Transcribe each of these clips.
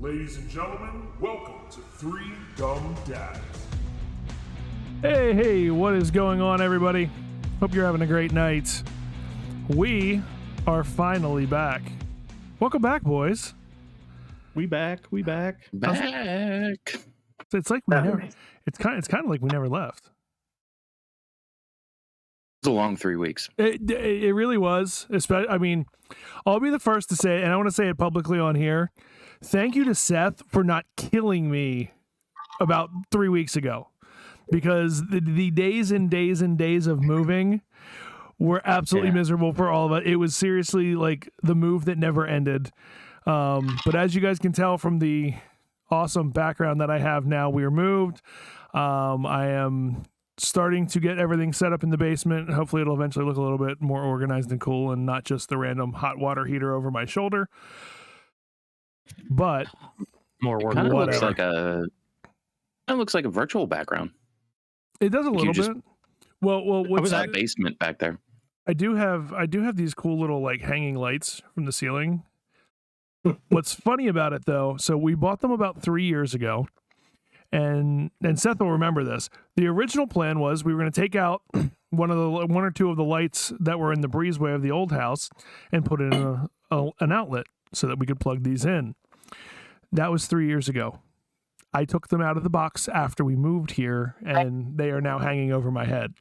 Ladies and gentlemen, welcome to Three Dumb Dads. Hey, what is going on, everybody? Hope you're having a great night. We are finally back. Welcome back, boys. We back. It's like we never. It's kind of like we never left. It's a long 3 weeks. It really was. I mean, I'll be the first to say, and I want to say it publicly on here. Thank you to Seth for not killing me about 3 weeks ago, because the days and days and days of moving were absolutely miserable for all of us. It was seriously like the move that never ended. But as you guys can tell from the awesome background that I have now, we are moved. I am starting to get everything set up in the basement. Hopefully it'll eventually look a little bit more organized and cool and not just the random hot water heater over my shoulder. But more work. Kind of looks like a virtual background. It does a little bit. Well, what's that basement back there? I do have these cool little like hanging lights from the ceiling. What's funny about it though, so we bought them about 3 years ago, and Seth will remember this. The original plan was we were going to take out one or two of the lights that were in the breezeway of the old house and put it in an outlet so that we could plug these in. That was 3 years ago. I took them out of the box after we moved here, and they are now hanging over my head.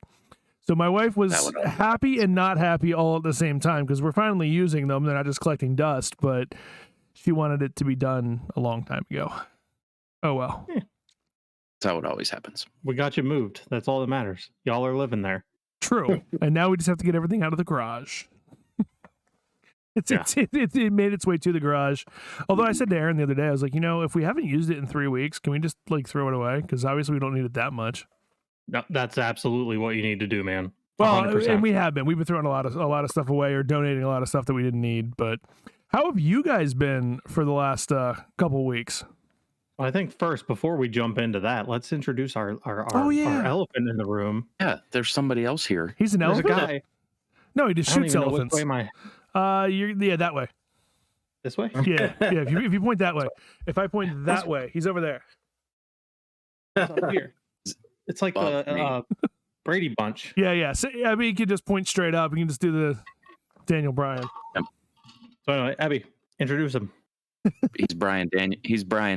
So my wife was happy and not happy all at the same time, because we're finally using them. They're not just collecting dust, but she wanted it to be done a long time ago. Oh, well. That's how it always happens. We got you moved. That's all that matters. Y'all are living there. True. And now we just have to get everything out of the garage. It made its way to the garage. Although I said to Aaron the other day, I was like, if we haven't used it in 3 weeks, can we just like throw it away? Because obviously we don't need it that much. No, that's absolutely what you need to do, man. Well, 100%. and we have been. We've been throwing a lot of stuff away or donating a lot of stuff that we didn't need. But how have you guys been for the last couple weeks? Well, I think first, before we jump into that, let's introduce our elephant in the room. Yeah, there's somebody else here. He's an There's elephant? a guy. No, he just shoots elephants. Which way am I? That way. This way? Yeah. If you point that way. If I point that way, he's over there. It's up here. It's like the Brady Bunch. Yeah. So, I mean, you can just point straight up. You can just do the Daniel Bryan. Yep. So anyway, Abby, introduce him. He's Brian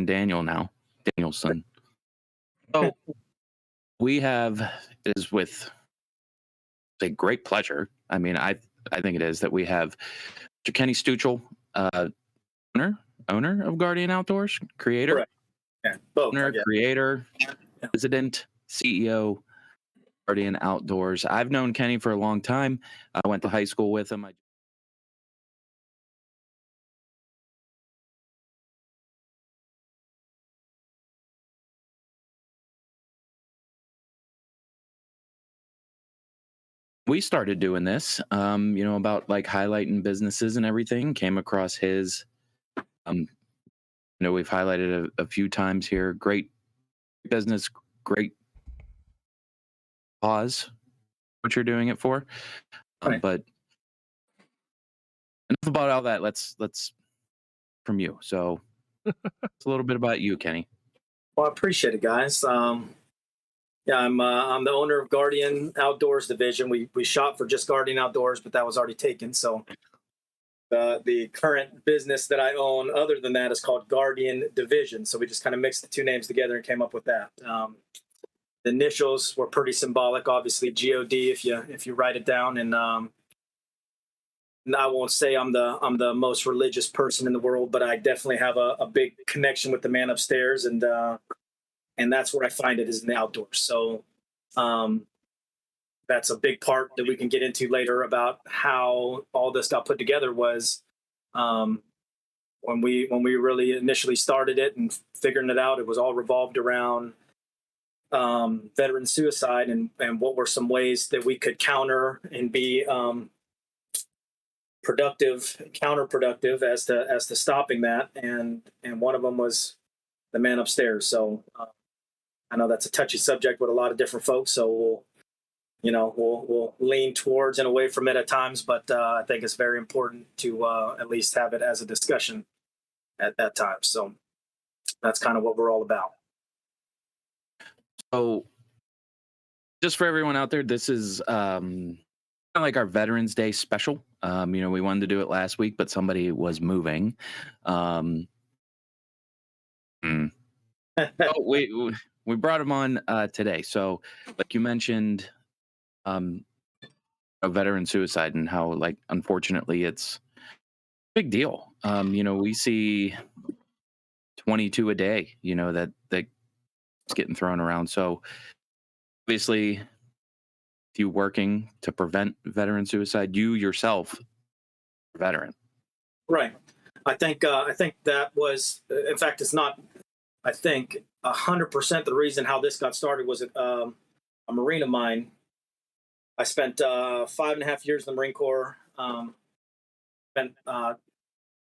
Daniel now. Danielson. So we have, it is with a great pleasure. I mean, I think it is that we have Mr. Kenny Stuchell, owner of Guardian Outdoors, creator. Correct. Yeah, both. Owner, creator, president, CEO, Guardian Outdoors. I've known Kenny for a long time. I went to high school with him. We started doing this, about like highlighting businesses and everything. Came across his, we've highlighted a few times here. Great business, great cause, what you're doing it for. Right. But enough about all that. Let's from you. So it's a little bit about you, Kenny. Well, I appreciate it, guys. I'm the owner of Guardian Outdoors division. We shot for just Guardian Outdoors, but that was already taken. So the current business that I own, other than that, is called Guardian Division. So we just kind of mixed the two names together and came up with that. The initials were pretty symbolic, obviously God if you write it down. And I won't say I'm the most religious person in the world, but I definitely have a big connection with the man upstairs, and that's where I find it, is in the outdoors. So that's a big part that we can get into later about how all this got put together. Was when we really initially started it and figuring it out, it was all revolved around veteran suicide and what were some ways that we could counter and be counterproductive as to stopping that. And one of them was the man upstairs. So I know that's a touchy subject with a lot of different folks, so we'll lean towards and away from it at times, but I think it's very important to at least have it as a discussion at that time. So That's kind of what we're all about. So, just for everyone out there, this is kind of like our Veterans Day special. We wanted to do it last week, but somebody was moving. We brought him on today. So, like you mentioned, a veteran suicide and how, like, unfortunately, it's a big deal. We see 22 a day. That's getting thrown around. So, obviously, if you working to prevent veteran suicide, you yourself are a veteran. Right. I think that was, in fact, it's not. I think 100% the reason how this got started was a Marine of mine. I spent 5.5 years in the Marine Corps. Spent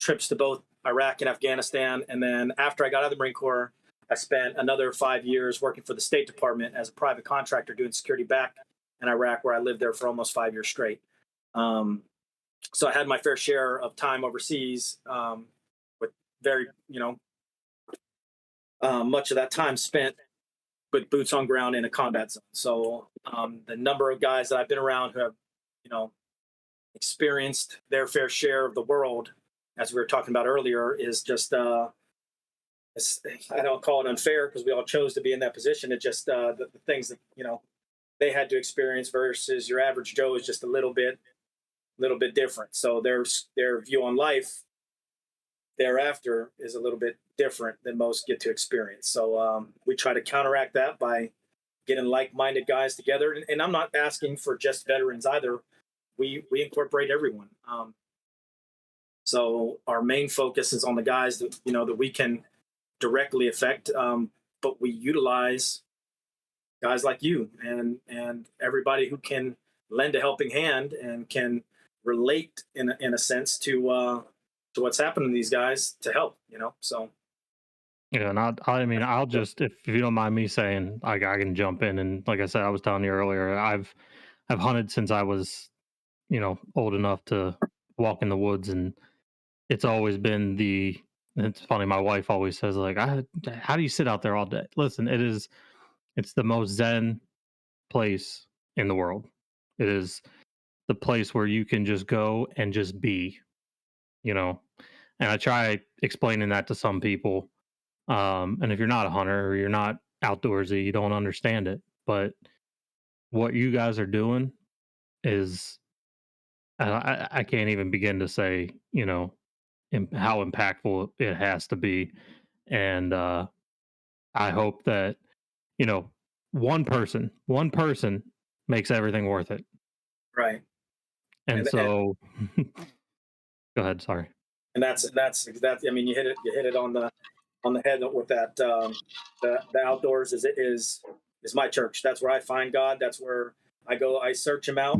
trips to both Iraq and Afghanistan, and then after I got out of the Marine Corps, I spent another 5 years working for the State Department as a private contractor doing security back in Iraq, where I lived there for almost 5 years straight. So I had my fair share of time overseas, with very, much of that time spent with boots on ground in a combat zone. So the number of guys that I've been around who have, experienced their fair share of the world, as we were talking about earlier, is just, I don't call it unfair because we all chose to be in that position. It's just the things that, they had to experience versus your average Joe is just a little bit different. So their view on life thereafter is a little bit different than most get to experience. So we try to counteract that by getting like-minded guys together. And I'm not asking for just veterans either. We incorporate everyone. So our main focus is on the guys that, that we can directly affect. But we utilize guys like you and everybody who can lend a helping hand and can relate in a sense to what's happening to these guys to help, so. Yeah, and I'll just, if you don't mind me saying, I can jump in. And like I said, I was telling you earlier, I've hunted since I was, old enough to walk in the woods, and it's always been it's funny, my wife always says, like, how do you sit out there all day? Listen, it's the most zen place in the world. It is the place where you can just go and just be, and I try explaining that to some people. And if you're not a hunter or you're not outdoorsy, you don't understand it. But what you guys are doing is, I can't even begin to say, how impactful it has to be. And I hope that, one person makes everything worth it. Right. And so, go ahead. Sorry. And that's exactly. I mean, you hit it on the head with that. The outdoors is my church. That's where I find God. That's where I go. I search Him out.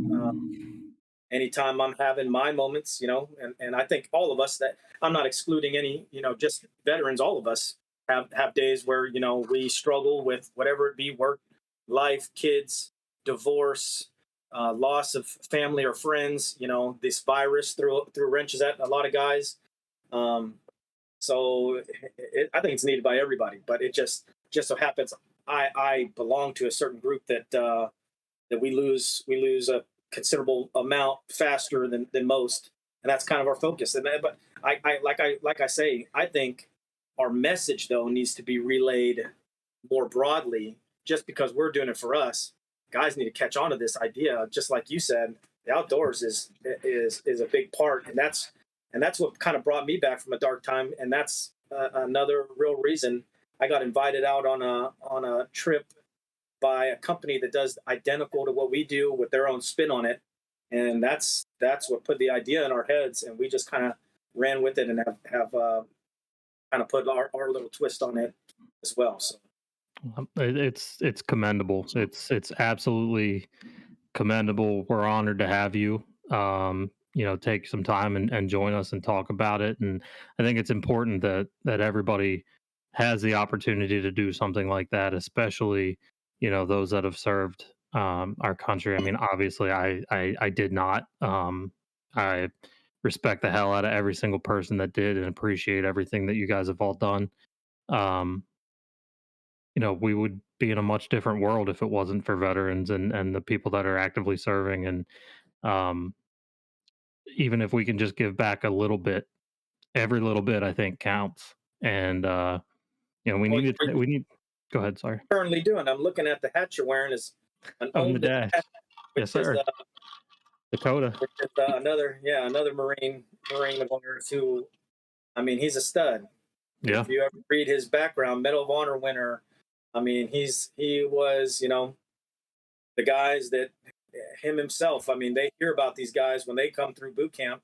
Anytime I'm having my moments, and I think all of us, that I'm not excluding any, just veterans. All of us have days where we struggle with whatever it be: work, life, kids, divorce, loss of family or friends. This virus threw wrenches at a lot of guys. So I think it's needed by everybody, but it just so happens I belong to a certain group that we lose a considerable amount faster than most, and that's kind of our focus. But I say, I think our message though needs to be relayed more broadly. Just because we're doing it for us, guys need to catch on to this idea. Just like you said, the outdoors is a big part, and that's what kind of brought me back from a dark time. And that's another real reason I got invited out on a trip by a company that does identical to what we do with their own spin on it. And that's what put the idea in our heads. And we just kind of ran with it and have kind of put our little twist on it as well. So it's commendable. It's absolutely commendable. We're honored to have you. Take some time and join us and talk about it. And I think it's important that everybody has the opportunity to do something like that, especially, those that have served our country. I mean, obviously I did not. I respect the hell out of every single person that did and appreciate everything that you guys have all done. We would be in a much different world if it wasn't for veterans and the people that are actively serving. And um, even if we can just give back a little bit, every little bit, I think counts. And we Well, need you're to. We need. Go ahead. Sorry. currently doing. I'm looking at the hat you're wearing is an On the owned dash. hat, Yes, which is sir. Dakota. another Marine of ours who, I mean, he's a stud. Yeah. If you ever read his background, Medal of Honor winner. I mean, he was, the guys that him himself. I mean, they hear about these guys when they come through boot camp.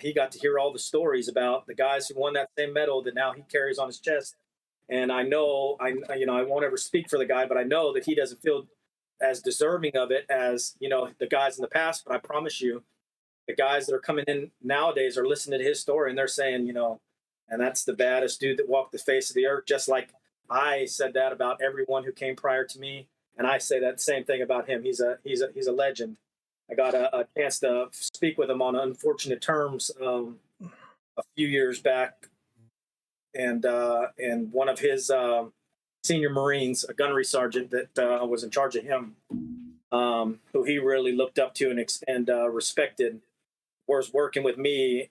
He got to hear all the stories about the guys who won that same medal that now he carries on his chest. And I know, I won't ever speak for the guy, but I know that he doesn't feel as deserving of it as the guys in the past. But I promise you, the guys that are coming in nowadays are listening to his story and they're saying, and that's the baddest dude that walked the face of the earth. Just like I said that about everyone who came prior to me, and I say that same thing about him. He's a legend. I got a chance to speak with him on unfortunate terms a few years back, and one of his senior Marines, a gunnery sergeant that was in charge of him, who he really looked up to and respected, was working with me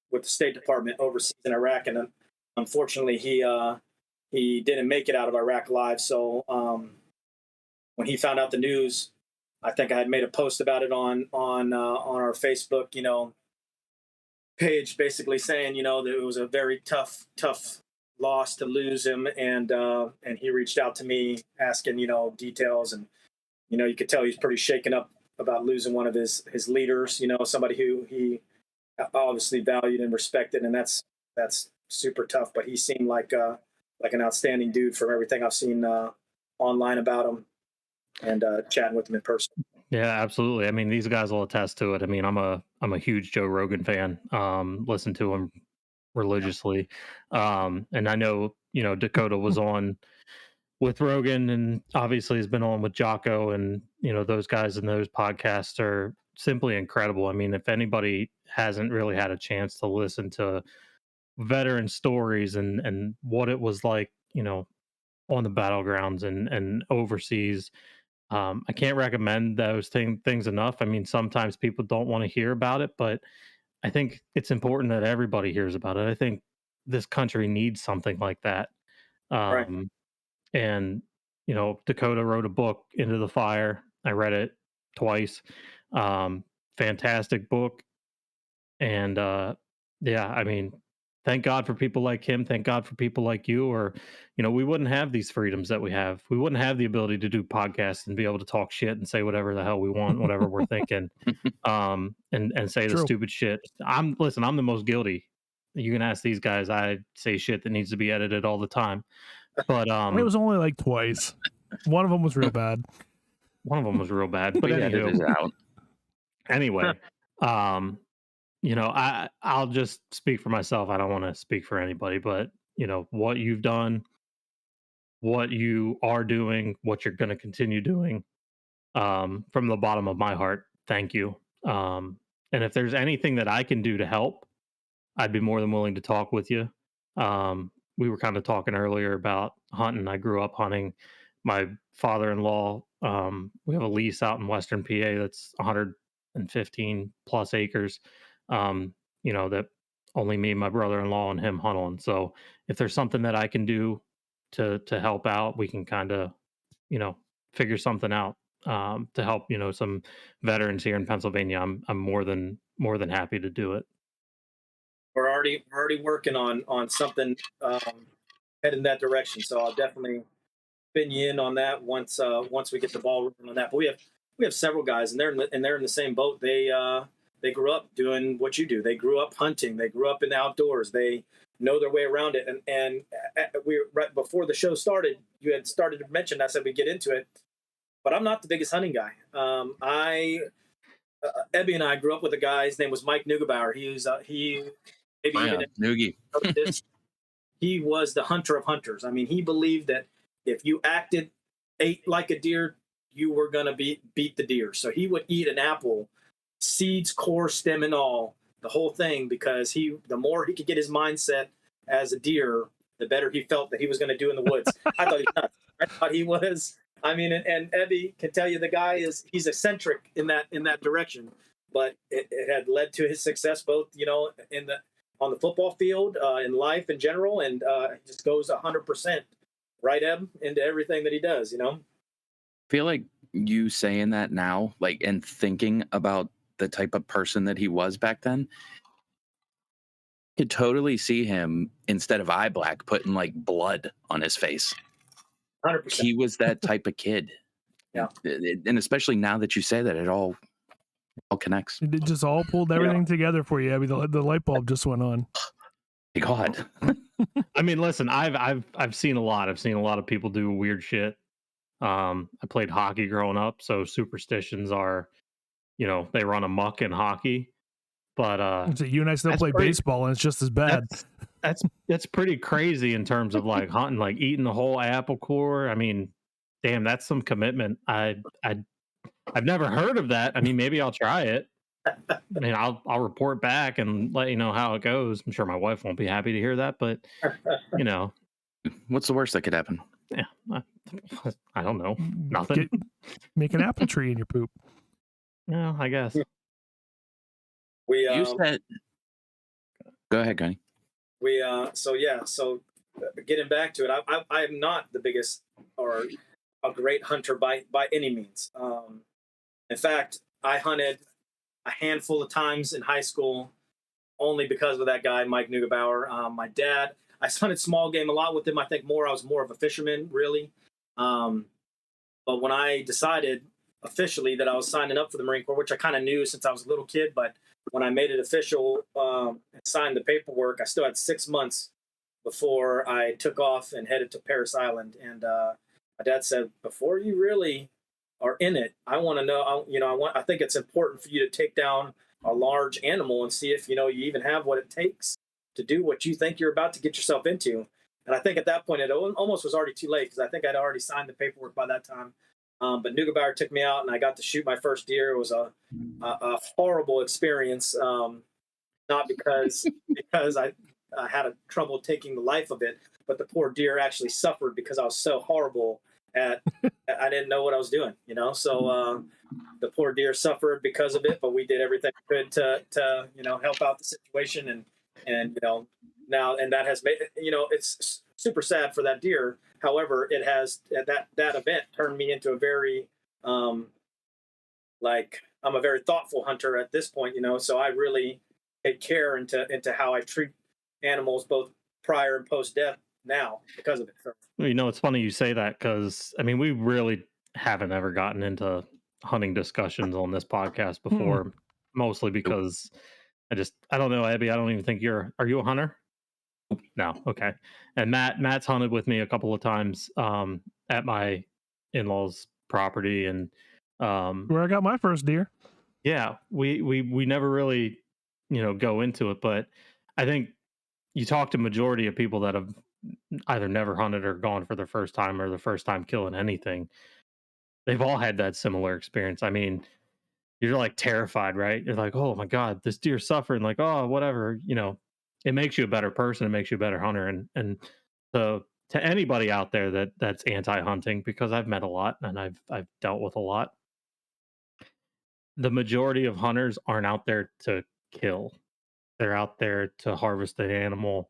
with the State Department overseas in Iraq, and unfortunately he didn't make it out of Iraq alive. So when he found out the news, I think I had made a post about it on our Facebook, page, basically saying, that it was a very tough loss to lose him, and he reached out to me asking, details, and you could tell he's pretty shaken up about losing one of his leaders, somebody who he obviously valued and respected, and that's super tough. But he seemed like an outstanding dude from everything I've seen online about him and chatting with him in person. Yeah, absolutely. I mean, these guys will attest to it. I mean, I'm a huge Joe Rogan fan. Listen to him religiously. And I know, Dakota was on with Rogan and obviously has been on with Jocko, and, those guys and those podcasts are simply incredible. I mean, if anybody hasn't really had a chance to listen to veteran stories and what it was like, on the battlegrounds and overseas, I can't recommend those things enough. I mean, sometimes people don't want to hear about it, but I think it's important that everybody hears about it. I think this country needs something like that. Right. And, Dakota wrote a book, Into the Fire. I read it twice. Fantastic book. And yeah, I mean, thank God for people like him. Thank God for people like you. Or, we wouldn't have these freedoms that we have. We wouldn't have the ability to do podcasts and be able to talk shit and say whatever the hell we want, whatever we're thinking, and say the stupid shit. I'm the most guilty. You can ask these guys. I say shit that needs to be edited all the time. But it was only like twice. One of them was real bad. One of them was real bad. But We edited it out. Anyway, I'll just speak for myself. I don't want to speak for anybody, but what you've done, what you are doing, what you're going to continue doing, from the bottom of my heart, thank you. And if there's anything that I can do to help, I'd be more than willing to talk with you. We were kind of talking earlier about hunting. I grew up hunting. My father-in-law, we have a lease out in Western PA that's 115 plus acres. That only me, my brother-in-law, and him hunt on. So if there's something that I can do to help out, we can kind of, figure something out to help, some veterans here in Pennsylvania. I'm more than happy to do it. We're already working on something heading that direction. So I'll definitely spin you in on that once we get the ball rolling on that. But we have several guys, and they're in the same boat. They grew up doing what you do. They grew up hunting. They grew up in the outdoors. They know their way around it. And we right before the show started, you had started to mention. I said we get into it, but I'm not the biggest hunting guy. Ebby and I grew up with a guy. His name was Mike Neugebauer. He was the hunter of hunters. I mean, he believed that if you ate like a deer, you were gonna beat the deer. So he would eat an apple, seeds, core, stem, and all, the whole thing, because the more he could get his mindset as a deer the better he felt that he was going to do in the woods. I thought he was nuts. I thought he was. I mean, and Ebby can tell you the guy he's eccentric in that direction, but it had led to his success both, on the football field, in life in general, and he just goes 100%, right, Eb, into everything that he does. I feel like you saying that now, like, and thinking about the type of person that he was back then, could totally see him, instead of eye black, putting like blood on his face. 100%. He was that type of kid. Yeah. And especially now that you say that, it all connects. It just all pulled everything together for you, Abby. The light bulb just went on. My God. I mean, listen, I've seen a lot. I've seen a lot of people do weird shit. I played hockey growing up, so superstitions are, they run amok in hockey. But so you and I still play baseball, and it's just as bad. That's pretty crazy in terms of like hunting, like eating the whole apple core. I mean, damn, that's some commitment. I've never heard of that. I mean, maybe I'll try it. I mean, I'll report back and let you know how it goes. I'm sure my wife won't be happy to hear that, but what's the worst that could happen? Yeah, I don't know. Nothing. Make an apple tree in your poop. Yeah, I guess. You said. Go ahead, Gunny. So getting back to it, I am not the biggest or a great hunter by any means. In fact, I hunted a handful of times in high school only because of that guy, Mike Neugebauer. My dad, I hunted small game a lot with him. I think I was more of a fisherman, really. But when I decided officially that I was signing up for the Marine Corps, which I kind of knew since I was a little kid, but when I made it official and signed the paperwork, I still had 6 months before I took off and headed to Parris Island. And my dad said, before you really are in it, I want to know, I think it's important for you to take down a large animal and see if, you even have what it takes to do what you think you're about to get yourself into. And I think at that point, it almost was already too late because I think I'd already signed the paperwork by that time. But Neugebauer took me out and I got to shoot my first deer. It was a horrible experience, not because I had trouble taking the life of it, but the poor deer actually suffered because I was so horrible I didn't know what I was doing, So the poor deer suffered because of it, but we did everything we could to help out the situation and now that has made it's super sad for that deer. However, it has that event turned me into a very I'm a very thoughtful hunter at this point, so I really take care into how I treat animals both prior and post death now because of it. Well, it's funny you say that because I mean we really haven't ever gotten into hunting discussions on this podcast before, mostly because I don't know, Abby. I don't even think are you a hunter? No, okay. And Matt's hunted with me a couple of times at my in-laws' property, and where I got my first deer. Yeah, we never really go into it, but I think you talk to majority of people that have either never hunted or gone for their first time or the first time killing anything. They've all had that similar experience. I mean, you're like terrified, right? You're like, oh my God, this deer's suffering. Like, oh, whatever, it makes you a better person. It makes you a better hunter. And so to anybody out there that's anti-hunting, because I've met a lot and I've dealt with a lot, the majority of hunters aren't out there to kill. They're out there to harvest an animal.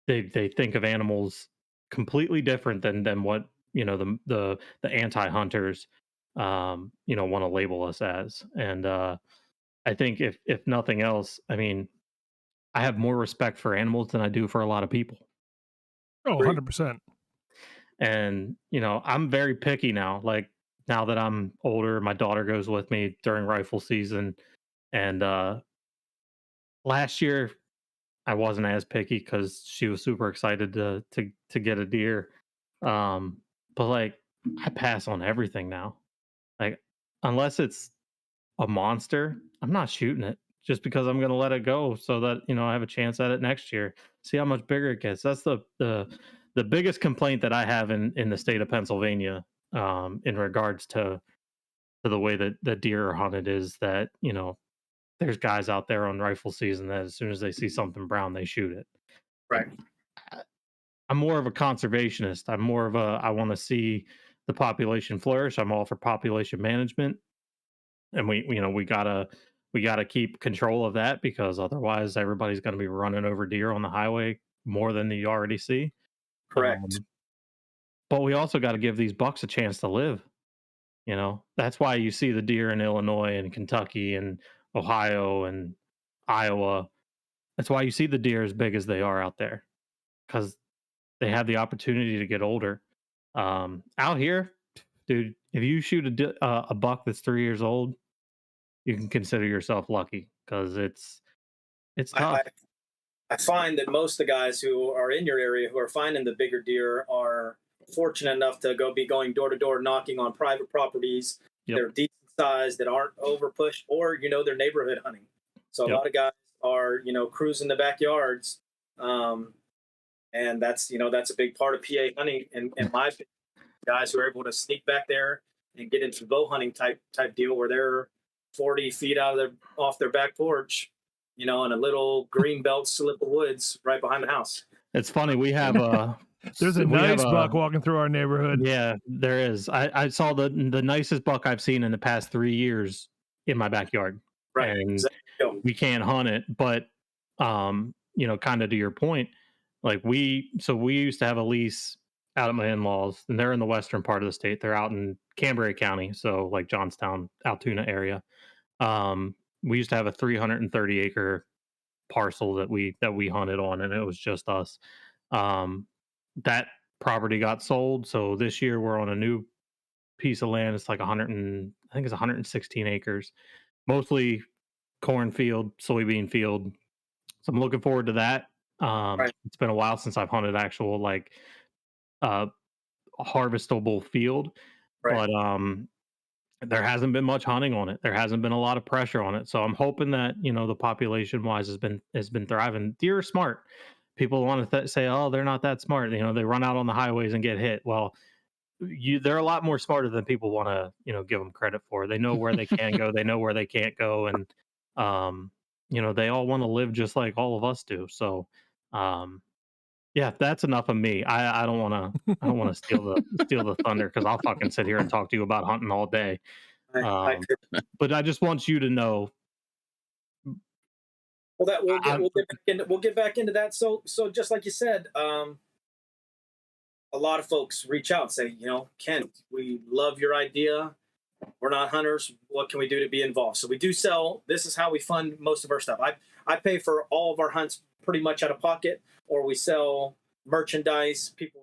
They think of animals completely different than what the anti-hunters want to label us as. And I think if nothing else, I mean, I have more respect for animals than I do for a lot of people. Oh, 100%. And I'm very picky now. Like now that I'm older, my daughter goes with me during rifle season, and last year I wasn't as picky because she was super excited to get a deer. But like I pass on everything now. Like unless it's a monster, I'm not shooting it just because I'm going to let it go so that I have a chance at it next year. See how much bigger it gets. That's the biggest complaint that I have in the state of Pennsylvania in regards to the way that the deer are hunted is that there's guys out there on rifle season that as soon as they see something brown, they shoot it. Right. I'm more of a conservationist. I'm more of a I want to see the population flourish. I'm all for population management, and we gotta keep control of that because otherwise everybody's going to be running over deer on the highway more than you already see. Correct. Um, but we also got to give these bucks a chance to live. That's why you see the deer in Illinois and Kentucky and Ohio and Iowa. That's why you see the deer as big as they are out there because they have the opportunity to get older. Out here, dude, if you shoot a buck that's 3 years old, you can consider yourself lucky because it's I, tough. I I find that most of the guys who are in your area who are finding the bigger deer are fortunate enough to be going door to door knocking on private properties. Yep. They're decent sized that aren't over pushed, or they're neighborhood hunting. So a Yep. lot of guys are cruising the backyards, and that's a big part of PA hunting. And my opinion, guys who are able to sneak back there and get into bow hunting type deal where they're 40 feet off their back porch, in a little green belt slip of woods right behind the house. It's funny. We have a There's a we have nice buck walking through our neighborhood. Yeah, there is. I saw the nicest buck I've seen in the past 3 years in my backyard, Right. and Exactly. we can't hunt it. But kind of to your point, like we used to have a lease out at my in-laws, and they're in the western part of the state. They're out in Cambria County, so like Johnstown, Altoona area. We used to have a 330-acre parcel that we hunted on, and it was just us. That property got sold, so this year we're on a new piece of land. It's like 100 and I think it's 116 acres, mostly cornfield, soybean field. So I'm looking forward to that. Right. It's been a while since I've hunted actual like uh harvestable field, Right. but there hasn't been much hunting on it. There hasn't been a lot of pressure on it. So I'm hoping that, the population wise has been thriving. Deer are smart. People want to say, "Oh, they're not that smart." They run out on the highways and get hit. Well, they're a lot more smarter than people want to, give them credit for. They know where they can go, they know where they can't go, and they all want to live just like all of us do. So, yeah, that's enough of me. I don't want to. I don't want to steal the thunder because I'll fucking sit here and talk to you about hunting all day. I could. But I just want you to know. Well, that I, we'll get back into that. So just like you said, a lot of folks reach out and say, Ken, we love your idea. We're not hunters. What can we do to be involved? So we do sell. This is how we fund most of our stuff. I pay for all of our hunts pretty much out of pocket, or we sell merchandise. People.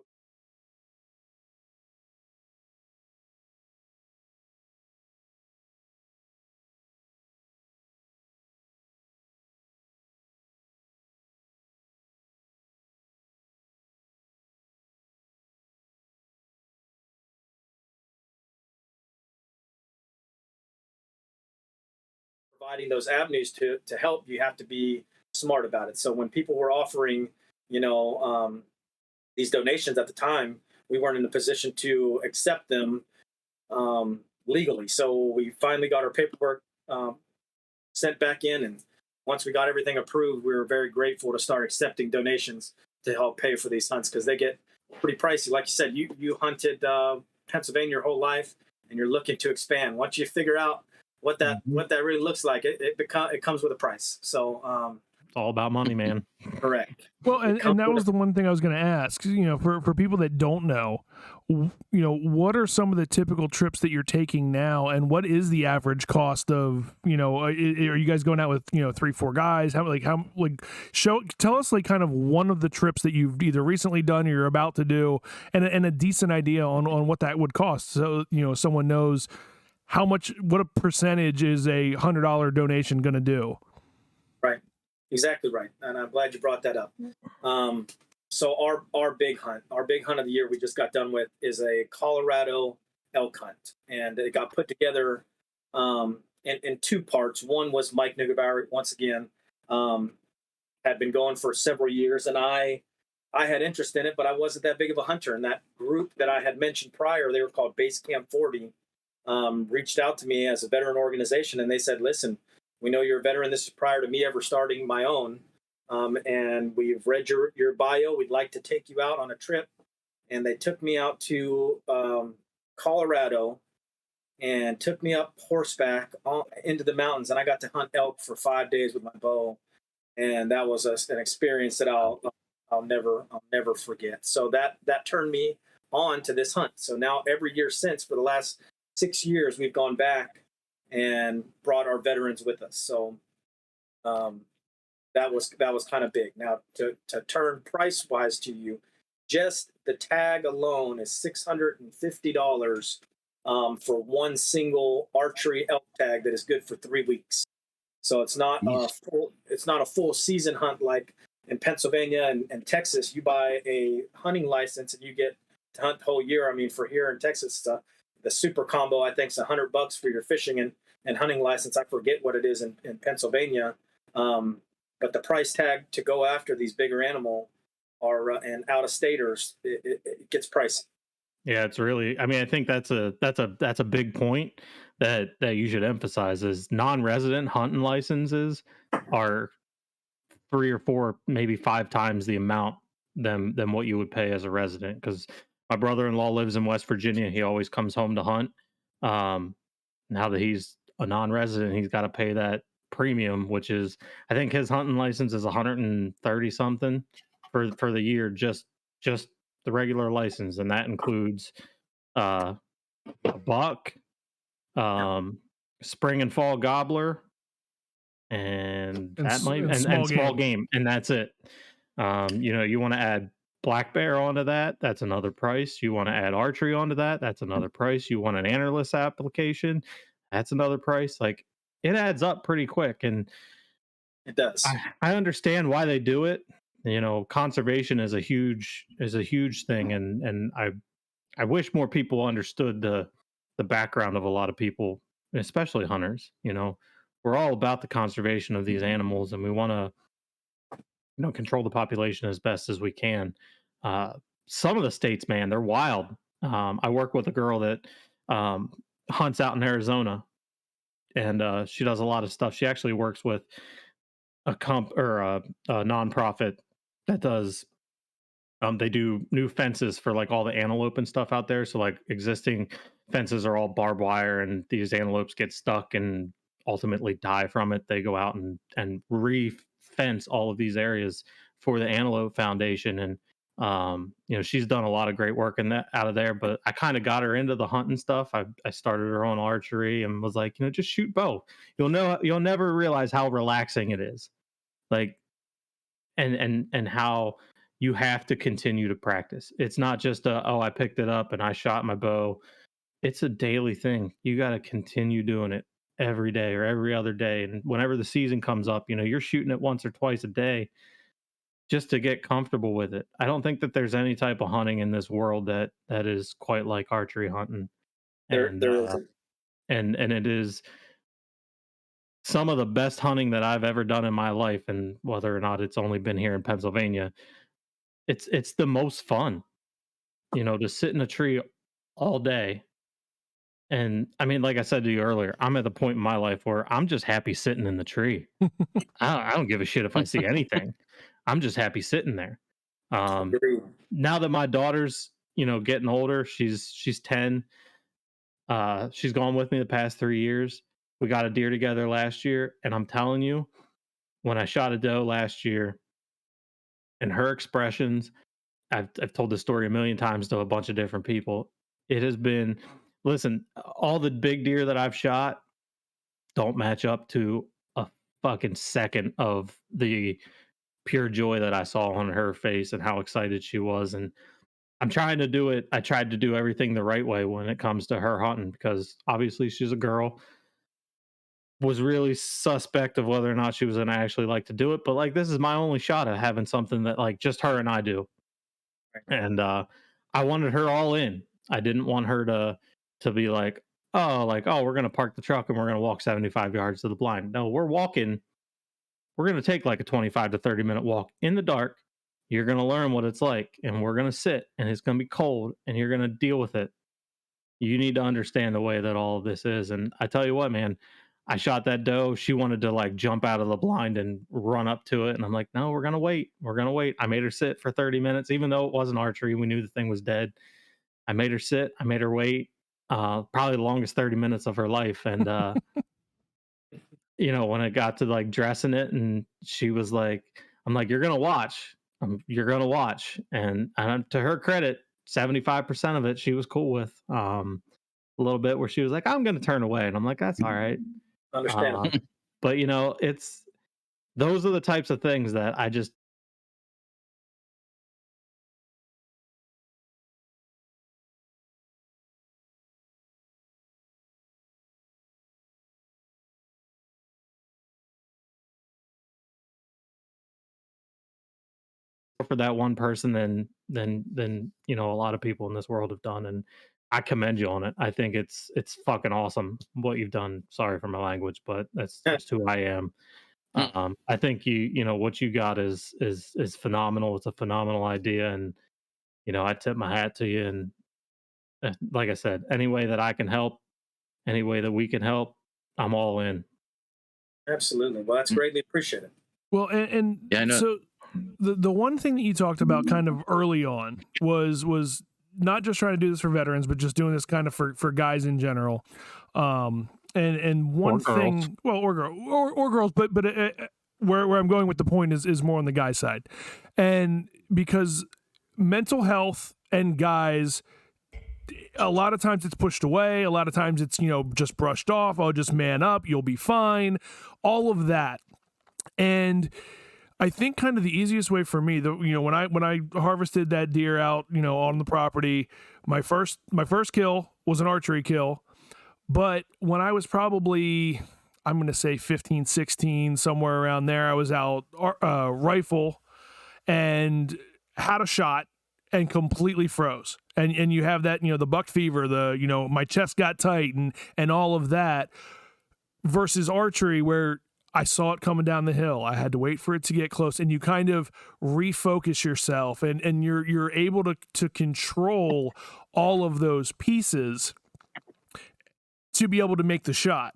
Providing those avenues to help, you have to be smart about it. So when people were offering, these donations at the time, we weren't in a position to accept them legally. So we finally got our paperwork sent back in, and once we got everything approved, we were very grateful to start accepting donations to help pay for these hunts because they get pretty pricey. Like you said, you hunted Pennsylvania your whole life, and you're looking to expand. Once you figure out what that really looks like, it comes with a price. So it's all about money, man. correct. Well, and that was the one thing I was going to ask. For people that don't know, what are some of the typical trips that you're taking now, and what is the average cost of? Are you guys going out with 3-4 guys? Tell us like kind of one of the trips that you've either recently done or you're about to do, and a decent idea on what that would cost. So someone knows what a percentage is a $100 donation going to do. Right. Exactly right. And I'm glad you brought that up. So our big hunt of the year we just got done with is a Colorado elk hunt. And it got put together in two parts. One was Mike Neugebauer, once again, had been going for several years. And I had interest in it, but I wasn't that big of a hunter. And that group that I had mentioned prior, they were called Base Camp 40, reached out to me as a veteran organization. And they said, listen, we know you're a veteran. This is prior to me ever starting my own. and we've read your bio. We'd like to take you out on a trip. And they took me out to Colorado and took me up horseback into the mountains, and I got to hunt elk for 5 days with my bow, and that was an experience that I'll never forget. So that turned me on to this hunt. So now every year since, for the last 6 years, we've gone back and brought our veterans with us. So that was kind of big. Now to turn price wise to you, just the tag alone is $650 for one single archery elk tag that is good for 3 weeks. So it's not a full season hunt like in Pennsylvania and Texas. You buy a hunting license and you get to hunt the whole year. I mean, for here in Texas, the super combo I think is $100 for your fishing and hunting license. I forget what it is in Pennsylvania, but the price tag to go after these bigger animal are and out of staters, it gets pricey. Yeah, it's really. I mean, I think that's a big point that you should emphasize is non-resident hunting licenses are 3 or 4, maybe 5 times the amount than what you would pay as a resident. Because my brother-in-law lives in West Virginia. He always comes home to hunt. Now that he's a non-resident, he's got to pay that premium, which is, I think his hunting license is 130 something for the year, just the regular license, and that includes a buck, spring and fall gobbler, and that might and small game, and that's it. You want to add black bear onto that, that's another price. You want to add archery onto that, that's another price. You want an antlerless application, that's another price. Like, it adds up pretty quick, and it does. I understand why they do it. Conservation is a huge thing, and I wish more people understood the background of a lot of people, especially hunters. We're all about the conservation of these animals, and we want to control the population as best as we can. Some of the states, man, they're wild. I work with a girl that hunts out in Arizona, and she does a lot of stuff. She actually works with a nonprofit that does they do new fences for like all the antelope and stuff out there. So like existing fences are all barbed wire, and these antelopes get stuck and ultimately die from it. They go out and re-fence all of these areas for the Antelope Foundation, and she's done a lot of great work in that out of there. But I kind of got her into the hunting stuff. I started her on archery and was like, just shoot bow. You'll never realize how relaxing it is. Like, and how you have to continue to practice. It's not just I picked it up and I shot my bow. It's a daily thing. You got to continue doing it every day or every other day. And whenever the season comes up, you're shooting it once or twice a day just to get comfortable with it. I don't think that there's any type of hunting in this world that is quite like archery hunting. There isn't. And it is some of the best hunting that I've ever done in my life, and whether or not it's only been here in Pennsylvania, it's the most fun, to sit in a tree all day. And I mean, like I said to you earlier, I'm at the point in my life where I'm just happy sitting in the tree. I don't give a shit if I see anything. I'm just happy sitting there. Now that my daughter's, getting older, she's 10. She's gone with me the past 3 years. We got a deer together last year, and I'm telling you, when I shot a doe last year, and her expressions, I've told this story a million times to a bunch of different people. It has been, listen, all the big deer that I've shot don't match up to a fucking second of the pure joy that I saw on her face and how excited she was. And I'm trying to do it. I tried to do everything the right way when it comes to her hunting, because obviously she's a girl. Was really suspect of whether or not she was going to actually like to do it. But like, this is my only shot at having something that like just her and I do. And I wanted her all in. I didn't want her to be like, oh, we're going to park the truck and we're going to walk 75 yards to the blind. No, we're walking. We're going to take like a 25 to 30-minute walk in the dark. You're going to learn what it's like, and we're going to sit, and it's going to be cold, and you're going to deal with it. You need to understand the way that all of this is. And I tell you what, man, I shot that doe. She wanted to like jump out of the blind and run up to it. And I'm like, no, we're going to wait. We're going to wait. I made her sit for 30 minutes, even though it wasn't archery. We knew the thing was dead. I made her sit. I made her wait. Probably the longest 30 minutes of her life. And, when it got to like dressing it, and she was like, I'm like, you're going to watch. You're going to watch. And to her credit, 75% of it she was cool with. A little bit where she was like, I'm going to turn away. And I'm like, that's all right. Understandable. But those are the types of things that I just for that one person than a lot of people in this world have done, and I commend you on it. I think it's fucking awesome what you've done. Sorry for my language, but that's just who I am. I think what you got is phenomenal. It's a phenomenal idea, and I tip my hat to you. And like I said, any way that I can help, any way that we can help, I'm all in. Absolutely. Well, that's greatly appreciated. Well, and Yeah, I know. so the one thing that you talked about kind of early on was not just trying to do this for veterans, but just doing this kind of for guys in general. And one thing, well, or girls, but where I'm going with the point is more on the guy side, and because mental health and guys, a lot of times it's pushed away. A lot of times it's just brushed off. Oh, just man up, you'll be fine. All of that, and I think kind of the easiest way for me, when I harvested that deer out, on the property, my first kill was an archery kill. But when I was probably, I'm going to say 15, 16, somewhere around there, I was out rifle and had a shot and completely froze. And you have that, the buck fever, my chest got tight and all of that, versus archery where I saw it coming down the hill. I had to wait for it to get close, and you kind of refocus yourself, and you're able to control all of those pieces to be able to make the shot.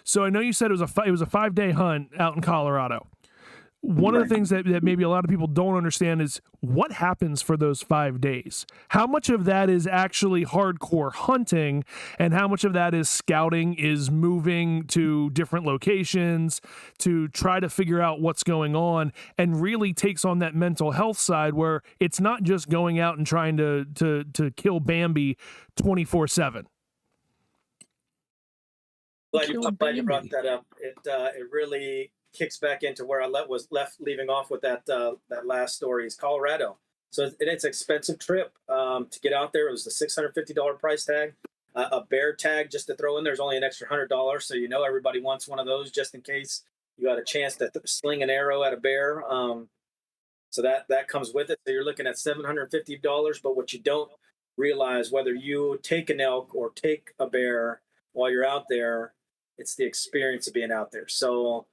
So I know you said it was a 5-day hunt out in Colorado. One of the things that maybe a lot of people don't understand is what happens for those 5 days. How much of that is actually hardcore hunting, and how much of that is scouting, is moving to different locations to try to figure out what's going on, and really takes on that mental health side where it's not just going out and trying to kill Bambi 24/7. Glad you brought that up. It really kicks back into where I was leaving off with that last story is Colorado. So it's an expensive trip to get out there. It was the $650 price tag. A bear tag just to throw in there's only an extra $100. So everybody wants one of those just in case you got a chance to sling an arrow at a bear. So that comes with it. So you're looking at $750. But what you don't realize, whether you take an elk or take a bear while you're out there, it's the experience of being out there. So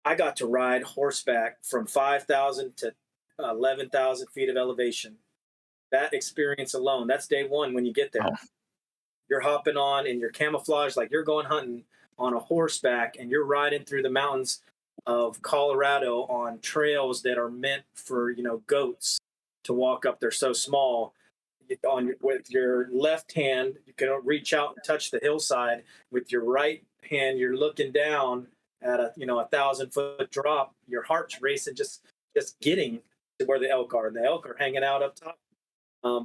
I got to ride horseback from 5,000 to 11,000 feet of elevation. That experience alone, that's day one when you get there. Oh. You're hopping on in your camouflage like you're going hunting on a horseback, and you're riding through the mountains of Colorado on trails that are meant for, goats to walk up. They're so small. With your left hand, you can reach out and touch the hillside. With your right hand, you're looking down at a 1,000-foot drop. Your heart's racing just getting to where the elk are. And the elk are hanging out up top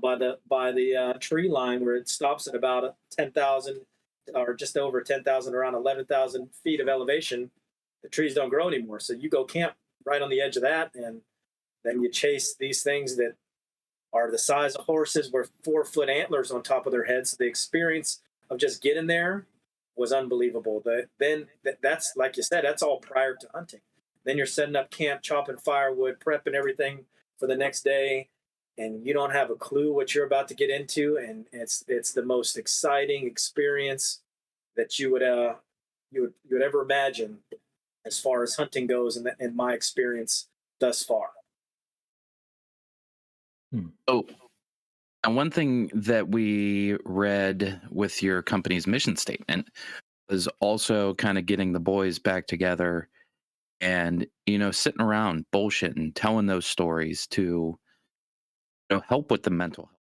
by the tree line where it stops at about 10,000 or just over 10,000, around 11,000 feet of elevation. The trees don't grow anymore, so you go camp right on the edge of that, and then you chase these things that are the size of horses with 4-foot antlers on top of their heads. So the experience of just getting there was unbelievable. That's, like you said, that's all prior to hunting. Then you're setting up camp, chopping firewood, prepping everything for the next day, and you don't have a clue what you're about to get into. And it's the most exciting experience that you would ever imagine as far as hunting goes, in my experience thus far. Oh, And one thing that we read with your company's mission statement was also kind of getting the boys back together and, sitting around bullshitting, telling those stories to, help with the mental health.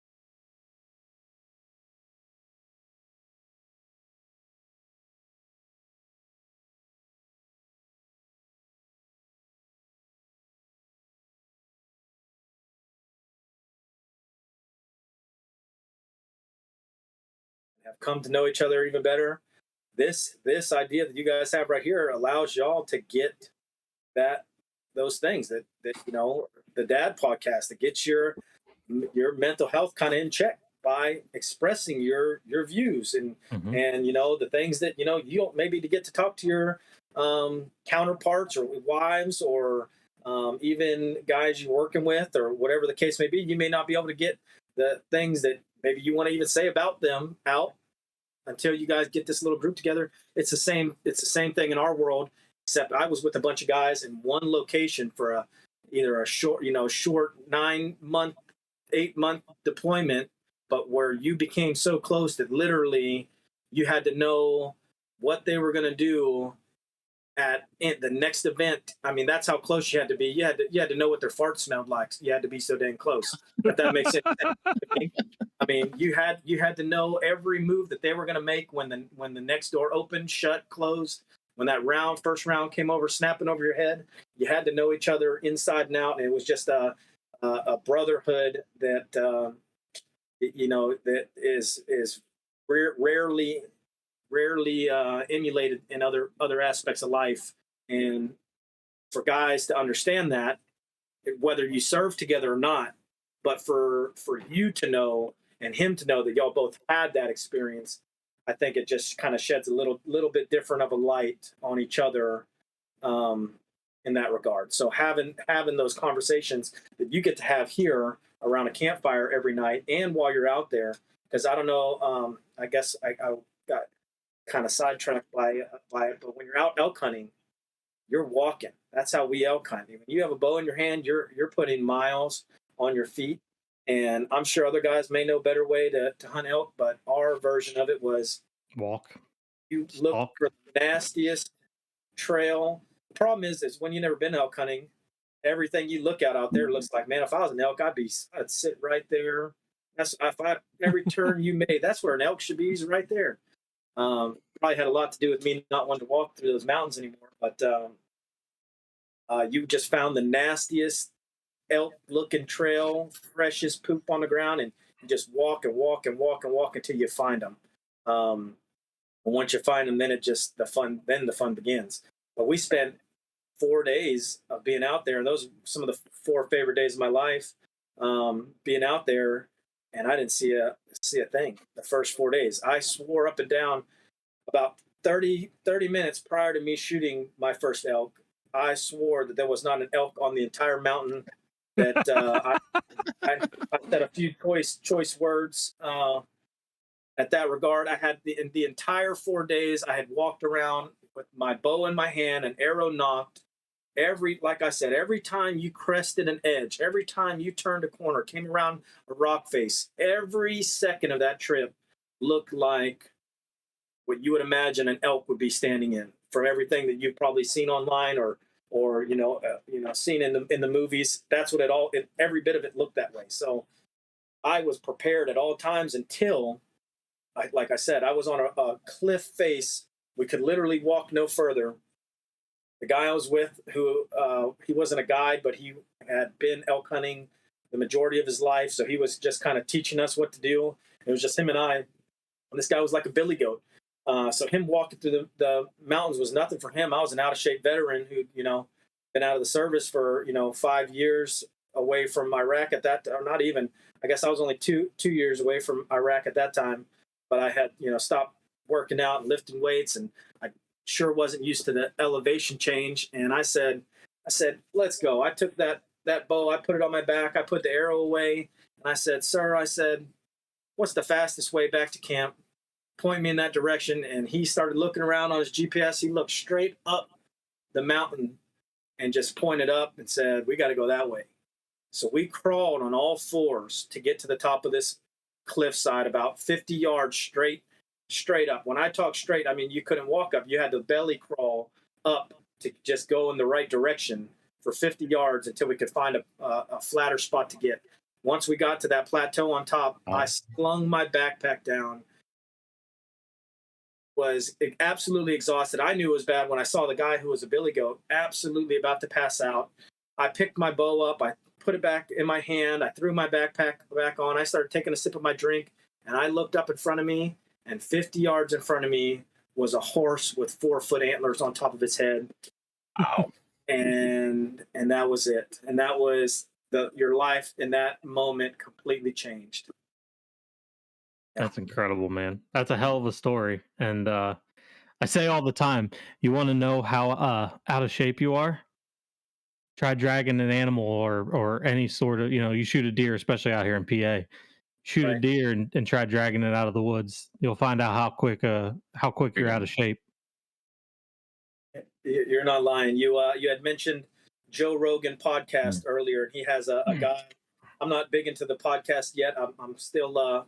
Have come to know each other even better. This idea that you guys have right here allows y'all to get that those things that the dad podcast that gets your mental health kind of in check by expressing your views and the things that you don't maybe to get to talk to your counterparts or wives or even guys you're working with or whatever the case may be. You may not be able to get the things that maybe you want to even say about them out until you guys get this little group together. It's the same thing in our world, except I was with a bunch of guys in one location for either a short 9-month, 8-month deployment, but where you became so close that literally you had to know what they were going to do at the next event. I mean, that's how close you had to be. You had to know what their fart smelled like. You had to be so dang close. If that makes sense. I mean, you had to know every move that they were going to make when the next door opened, shut, closed. When that first round came over, snapping over your head, you had to know each other inside and out. And it was just a brotherhood that that is rarely emulated in other aspects of life. And for guys to understand that, whether you serve together or not, but for you to know and him to know that y'all both had that experience, I think it just kind of sheds a little bit different of a light on each other in that regard. So having those conversations that you get to have here around a campfire every night and while you're out there, because I don't know, I guess I got kind of sidetracked by it, but when you're out elk hunting, you're walking. That's how we elk hunt. When you have a bow in your hand, you're putting miles on your feet. And I'm sure other guys may know a better way to hunt elk, but our version of it was walk. You look for the nastiest trail. The problem is when you've never been elk hunting, everything you look at out there looks like, man, if I was an elk, I'd sit right there. Every turn you made, that's where an elk should be. He's right there. Probably had a lot to do with me not wanting to walk through those mountains anymore. But you just found the nastiest elk-looking trail, freshest poop on the ground, and you just walk and walk and walk and walk until you find them. And once you find them, then the fun begins. But we spent 4 days of being out there, and those are some of the 4 favorite days of my life. Being out there, and I didn't see a thing the first 4 days. I swore up and down about 30 minutes prior to me shooting my first elk. I swore that there was not an elk on the entire mountain. That I said a few choice words at that regard. I had in the entire 4 days, I had walked around with my bow in my hand, an arrow knocked. Like I said, every time you crested an edge, every time you turned a corner, came around a rock face, every second of that trip looked like what you would imagine an elk would be standing in, from everything that you've probably seen online or seen in the movies. That's what every bit of it looked that way. So I was prepared at all times until, like I said, I was on a cliff face. We could literally walk no further. The guy I was with, who he wasn't a guide, but he had been elk hunting the majority of his life, so he was just kind of teaching us what to do. It was just him and I. And this guy was like a billy goat. So him walking through the mountains was nothing for him. I was an out-of-shape veteran who, been out of the service for, 5 years away from Iraq at that, or not even, I guess I was only two years away from Iraq at that time, but I had, stopped working out and lifting weights, and I sure wasn't used to the elevation change. And I said, let's go. I took that bow, I put it on my back, I put the arrow away, and I said, sir, what's the fastest way back to camp? Point me in that direction. And he started looking around on his GPS. He looked straight up the mountain and just pointed up and said, we got to go that way. So we crawled on all fours to get to the top of this cliffside about 50 yards straight up. When I talk straight, I mean you couldn't walk up. You had to belly crawl up to just go in the right direction for 50 yards until we could find a flatter spot to get. Once we got to that plateau on top, I slung my backpack down. Was absolutely exhausted. I knew it was bad when I saw the guy who was a billy goat absolutely about to pass out. I picked my bow up. I put it back in my hand. I threw my backpack back on. I started taking a sip of my drink, and I looked up in front of me, and 50 yards in front of me was a horse with 4-foot antlers on top of its head. Wow. And that was it. And that was your life in that moment completely changed. That's incredible, man. That's a hell of a story. And I say all the time, you want to know how out of shape you are? Try dragging an animal or any sort of, you shoot a deer, especially out here in PA. Shoot a deer and try dragging it out of the woods. You'll find out how quick you're out of shape. You're not lying. You had mentioned Joe Rogan podcast earlier, and he has a guy. I'm not big into the podcast yet. I'm still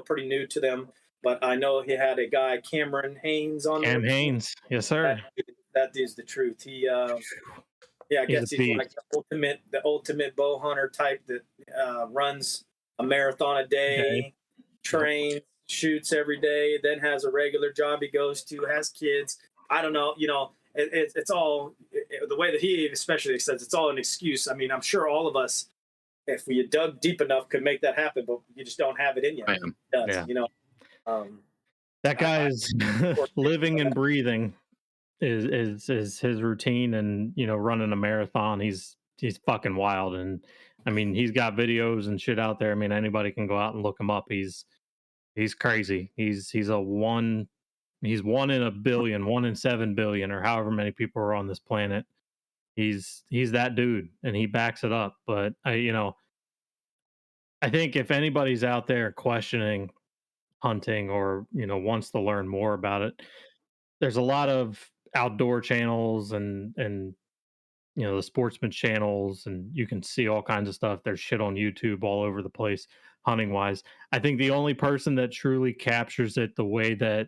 pretty new to them, but I know he had a guy, Cameron Haynes, on. Cam Haynes, yes sir. That is the truth. He, I guess he's like the ultimate bow hunter type that runs a marathon a day, trains, shoots every day, then has a regular job he goes to, has kids. I don't know, it's all the way that he especially says it's all an excuse. I mean, I'm sure all of us, if we dug deep enough, could make that happen, but you just don't have it in you. That guy is living and breathing is his routine, and running a marathon. He's fucking wild, and I mean he's got videos and shit out there. I mean anybody can go out and look him up. He's crazy. He's one in a billion, 1 in 7 billion, or however many people are on this planet. He's that dude, and he backs it up. But I think if anybody's out there questioning hunting or wants to learn more about it, there's a lot of outdoor channels and the sportsman channels, and you can see all kinds of stuff. There's shit on YouTube all over the place hunting wise. I think the only person that truly captures it the way that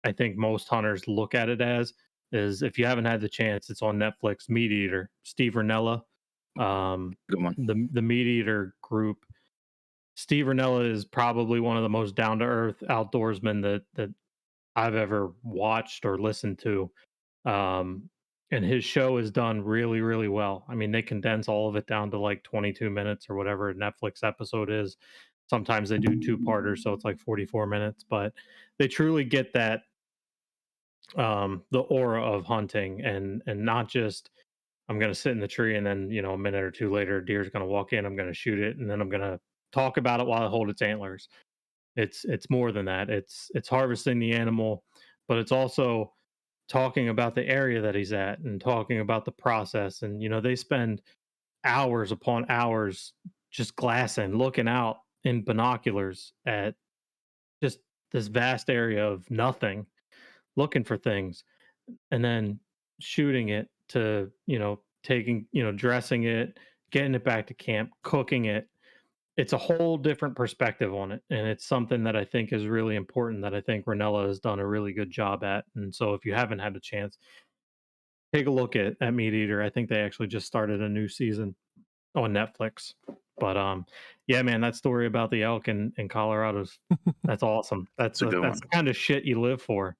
I think most hunters look at it as is, if you haven't had the chance, it's on Netflix, Meat Eater, Steve Rinella, Good one. the Meat Eater group. Steve Rinella is probably one of the most down to earth outdoorsmen that I've ever watched or listened to. And his show is done really, really well. I mean, they condense all of it down to like 22 minutes or whatever a Netflix episode is. Sometimes they do 2-parters, so it's like 44 minutes, but they truly get that the aura of hunting, and not just I'm going to sit in the tree and then a minute or two later a deer's going to walk in, I'm going to shoot it, and then I'm going to talk about it while I hold its antlers. It's more than that. It's harvesting the animal, but it's also talking about the area that he's at and talking about the process. And they spend hours upon hours just glassing, looking out in binoculars at just this vast area of nothing, looking for things, and then shooting it to taking dressing it, getting it back to camp, cooking it. It's a whole different perspective on it, and it's something that I think is really important, that I think Rinella has done a really good job at. And so if you haven't had a chance, take a look at Meat Eater. I think they actually just started a new season on Netflix. But yeah, man, that story about the elk in Colorado's that's awesome. That's the kind of shit you live for,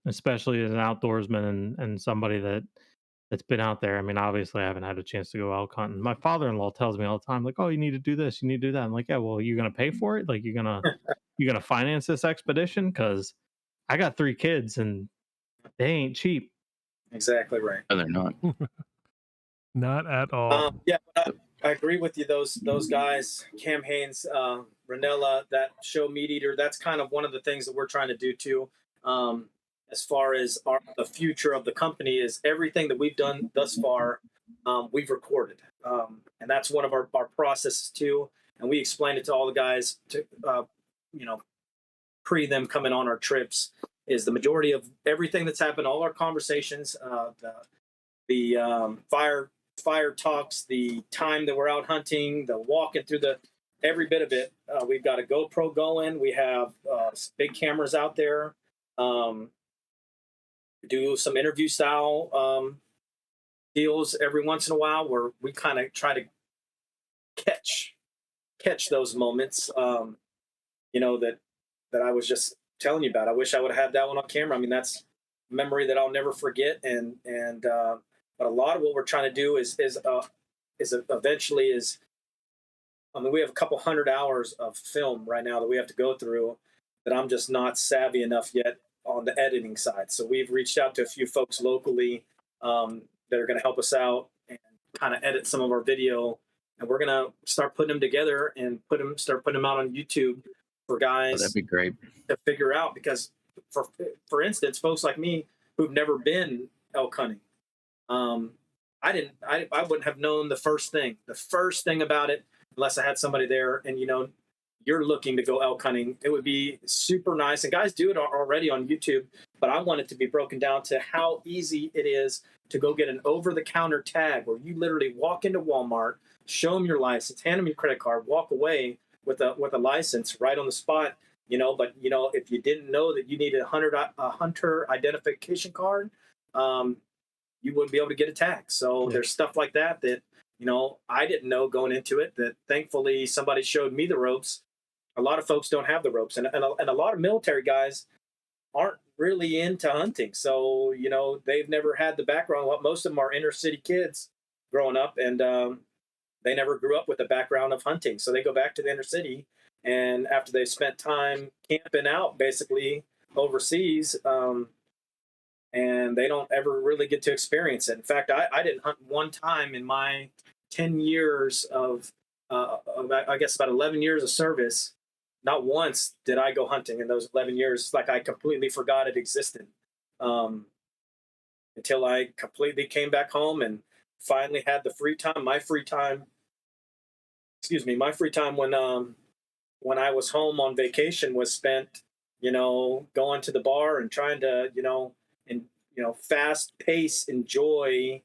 especially as an outdoorsman and somebody that's been out there. I mean, obviously I haven't had a chance to go elk hunting. My father-in-law tells me all the time, like, oh, you need to do this, you need to do that. I'm like, yeah, well, you're gonna pay for it? Like, you're gonna finance this expedition? Because I got 3 kids and they ain't cheap. Exactly right. No, they're not. Not at all. Yeah, but I agree with you. Those guys, Cam Haynes, Rinella, that show Meat Eater, that's kind of one of the things that we're trying to do too. As far as the future of the company, is everything that we've done thus far, we've recorded. And that's one of our processes too. And we explained it to all the guys to, pre them coming on our trips, is the majority of everything that's happened, all our conversations, the fire talks, the time that we're out hunting, the walking through every bit of it. We've got a GoPro going. We have big cameras out there. Do some interview style deals every once in a while where we kind of try to catch those moments. That I was just telling you about. I wish I would have had that one on camera. I mean, that's a memory that I'll never forget. But a lot of what we're trying to do is eventually is. I mean, we have a couple hundred hours of film right now that we have to go through that I'm just not savvy enough yet on the editing side. So we've reached out to a few folks locally that are going to help us out and kind of edit some of our video. And we're going to start putting them together and start putting them out on YouTube for guys. That'd be great to figure out, because for instance, folks like me who've never been elk hunting, I wouldn't have known the first thing about it unless I had somebody there. And you're looking to go elk hunting, it would be super nice, and guys do it already on YouTube, but I want it to be broken down to how easy it is to go get an over-the-counter tag where you literally walk into Walmart, show them your license, hand them your credit card, walk away with a license right on the spot. But if you didn't know that you needed a hunter identification card, you wouldn't be able to get a tag. So there's stuff like that I didn't know going into it, that thankfully somebody showed me the ropes. A lot of folks don't have the ropes, and a lot of military guys aren't really into hunting. So, they've never had the background. Most of them are inner city kids growing up, and they never grew up with the background of hunting. So they go back to the inner city, and after they've spent time camping out basically overseas, and they don't ever really get to experience it. In fact, I didn't hunt one time in my 10 years of I guess about 11 years of service. Not once did I go hunting in those 11 years. Like I completely forgot it existed until I completely came back home and finally had the free time. My free time when I was home on vacation was spent, going to the bar and trying to, fast pace, enjoy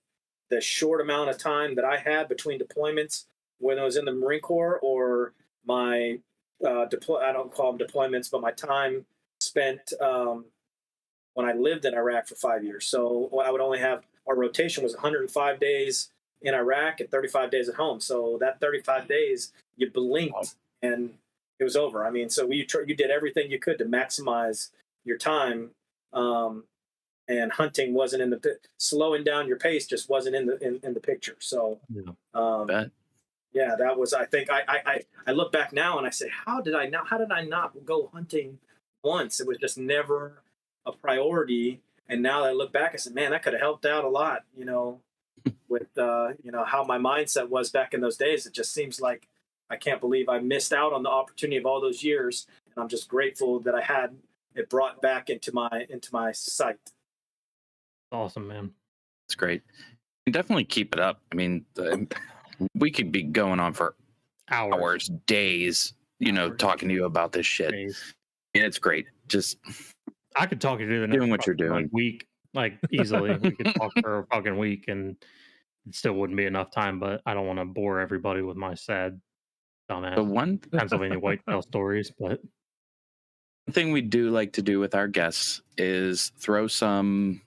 the short amount of time that I had between deployments when I was in the Marine Corps, or my I don't call them deployments, but my time spent when I lived in Iraq for 5 years. So I would only have, our rotation was 105 days in Iraq and 35 days at home. So that 35 days, you blinked and it was over. I mean, so you did everything you could to maximize your time. And hunting wasn't in slowing down your pace just wasn't in the picture. So, yeah, that was, I think I look back now and I say, how did I not go hunting once? It was just never a priority. And now that I look back, I said, man, that could have helped out a lot, with, how my mindset was back in those days. It just seems like I can't believe I missed out on the opportunity of all those years. And I'm just grateful that I had it brought back into my sight. Awesome, man. It's great. And definitely keep it up. I mean, we could be going on for hours, days, talking to you about this shit. Days. And it's great. Just I could talk you through the next doing what you're doing. Week, easily. We could talk for a fucking week, and it still wouldn't be enough time. But I don't want to bore everybody with my sad, dumbass Pennsylvania whitetail stories. But one thing we do like to do with our guests is throw some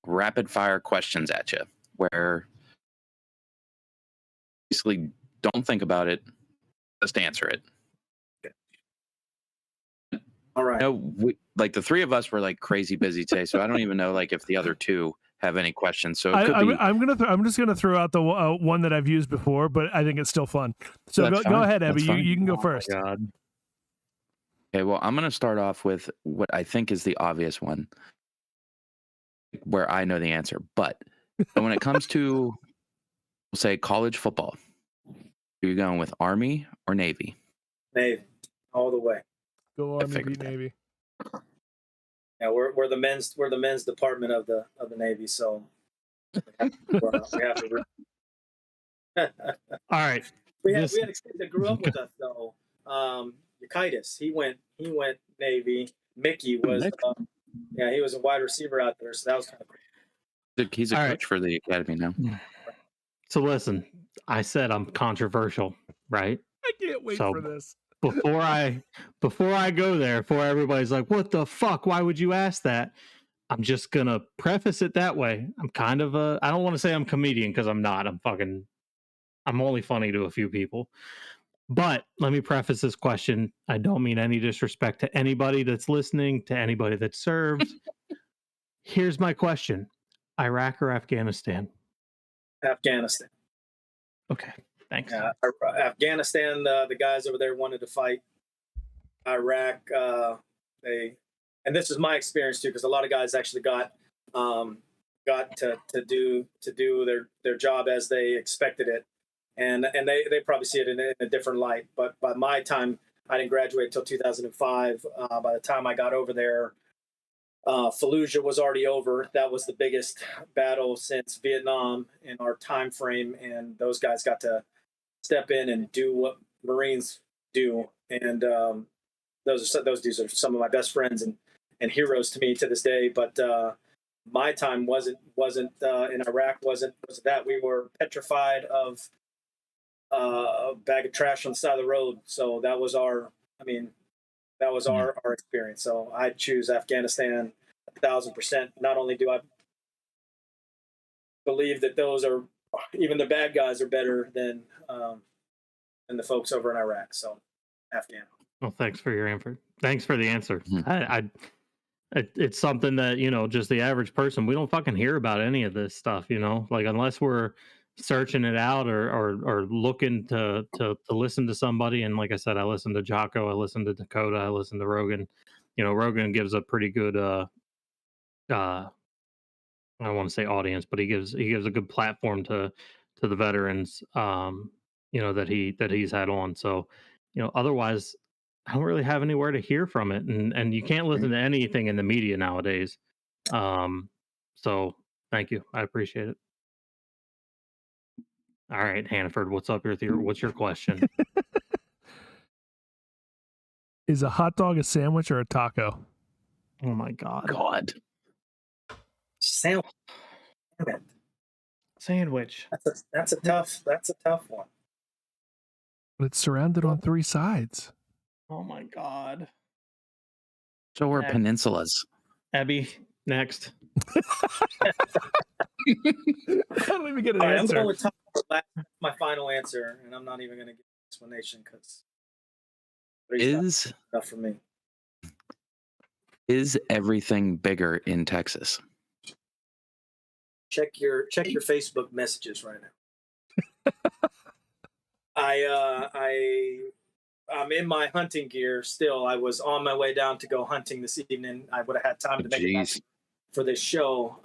rapid fire questions at you, where basically don't think about it, just answer it. All right. We, the three of us were crazy busy today, so I don't even know if the other two have any questions. So I'm just gonna throw out the one that I've used before, but I think it's still fun. So go ahead, Abby. You can go first. Oh my God. Okay, well, I'm gonna start off with what I think is the obvious one, where I know the answer. But when it comes to, we'll say, college football, are you going with Army or Navy? Navy, all the way. Go Army, beat Navy. Yeah, we're the men's department of the Navy, so we have to. All right. We had a kid that grew up with us though. Yakitis, he went Navy. Mickey was he was a wide receiver out there, so that was kind of cool. He's a coach for the academy now. So listen, I said I'm controversial, right? can't wait So- for this. before I go there, before everybody's like, "What the fuck? Why would you ask that?" I'm just gonna preface it that way. I'm kind of I don't want to say I'm a comedian because I'm not. I'm only funny to a few people. But let me preface this question. I don't mean any disrespect to anybody that's listening, to anybody that served. Here's my question: Iraq or Afghanistan? Afghanistan. Okay, thanks. Afghanistan, the guys over there wanted to fight. Iraq, and this is my experience too, because a lot of guys actually got to do their job as they expected it, and they probably see it in a different light. But by my time, I didn't graduate until 2005. By the time I got over there, Fallujah was already over. That was the biggest battle since Vietnam in our time frame, and those guys got to step in and do what Marines do. And those dudes are some of my best friends and heroes to me to this day. But my time wasn't in Iraq. Wasn't that we were petrified of a bag of trash on the side of the road. So that was our experience. So I'd choose Afghanistan 1,000%. Not only do I believe that those are, even the bad guys are better than the folks over in Iraq. So Afghan. Well, thanks for your answer. Thanks for the answer. Mhm. It's something that, just the average person, we don't fucking hear about any of this stuff, like unless we're searching it out or looking to listen to somebody. And like I said, I listened to Jocko, I listened to Dakota, I listened to Rogan. Rogan gives a pretty good I don't want to say audience, but he gives a good platform to the veterans that he's had on. So otherwise I don't really have anywhere to hear from it, and you can't listen to anything in the media nowadays. So thank you, I appreciate it. All right, Hannaford, what's up with what's your question? Is a hot dog a sandwich or a taco? Oh my god. Sandwich. Sandwich. That's a tough one. But it's surrounded on three sides. Oh my god. So we're Next. peninsulas. Abby, next. I don't even get an All right, I'm answer. going with taco. My final answer, and I'm not even going to give an explanation because Is enough for me. everything bigger in Texas? Check your Facebook messages right now. I'm in my hunting gear still. I was on my way down to go hunting this evening. I would have had time to make it back for this show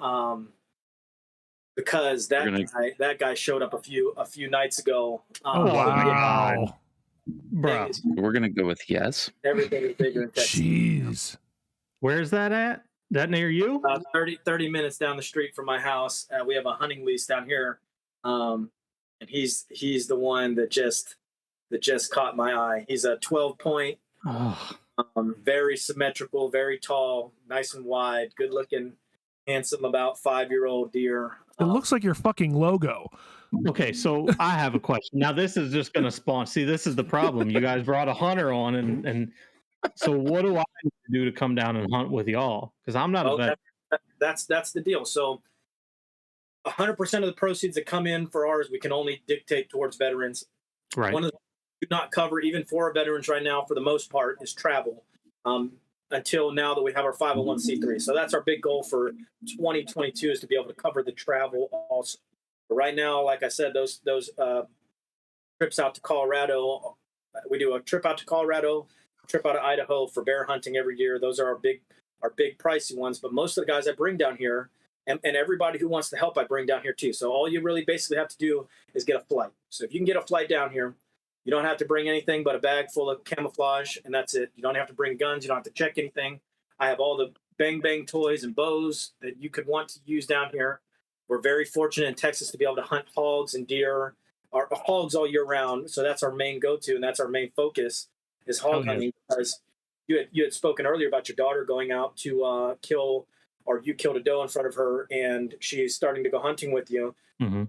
because that guy showed up a few nights ago. Oh wow, bro! We're gonna go with yes. Everything is bigger in Texas. Jeez, where's that at? That near you? 30 minutes down the street from my house. We have a hunting lease down here, and he's the one that just caught my eye. He's a 12-point, very symmetrical, very tall, nice and wide, good looking, handsome, about 5-year-old deer. it looks like your fucking logo. Okay, so I have a question. Now this is just gonna spawn. See, this is the problem. You guys brought a hunter on, and so what do I need to do to come down and hunt with y'all? Because I'm not a vet. That's the deal. So 100% of the proceeds that come in for ours, we can only dictate towards veterans. Right. One of the do not cover, even for our veterans right now, for the most part, is travel. Until now that we have our 501c3. So that's our big goal for 2022 is to be able to cover the travel also. But right now, like I said, those trips out to Colorado, we do a trip out to Colorado, trip out to Idaho for bear hunting every year. Those are our big pricey ones. But most of the guys I bring down here, and everybody who wants to help, I bring down here too. So all you really basically have to do is get a flight. So if you can get a flight down here, you don't have to bring anything but a bag full of camouflage, and that's it. You don't have to bring guns. You don't have to check anything. I have all the bang toys and bows that you could want to use down here. We're very fortunate in Texas to be able to hunt hogs and deer, or hogs all year round. So that's our main go-to, and that's our main focus is hog hunting. Because you had spoken earlier about your daughter going out to kill, or you killed a doe in front of her, and she's starting to go hunting with you. Mm-hmm.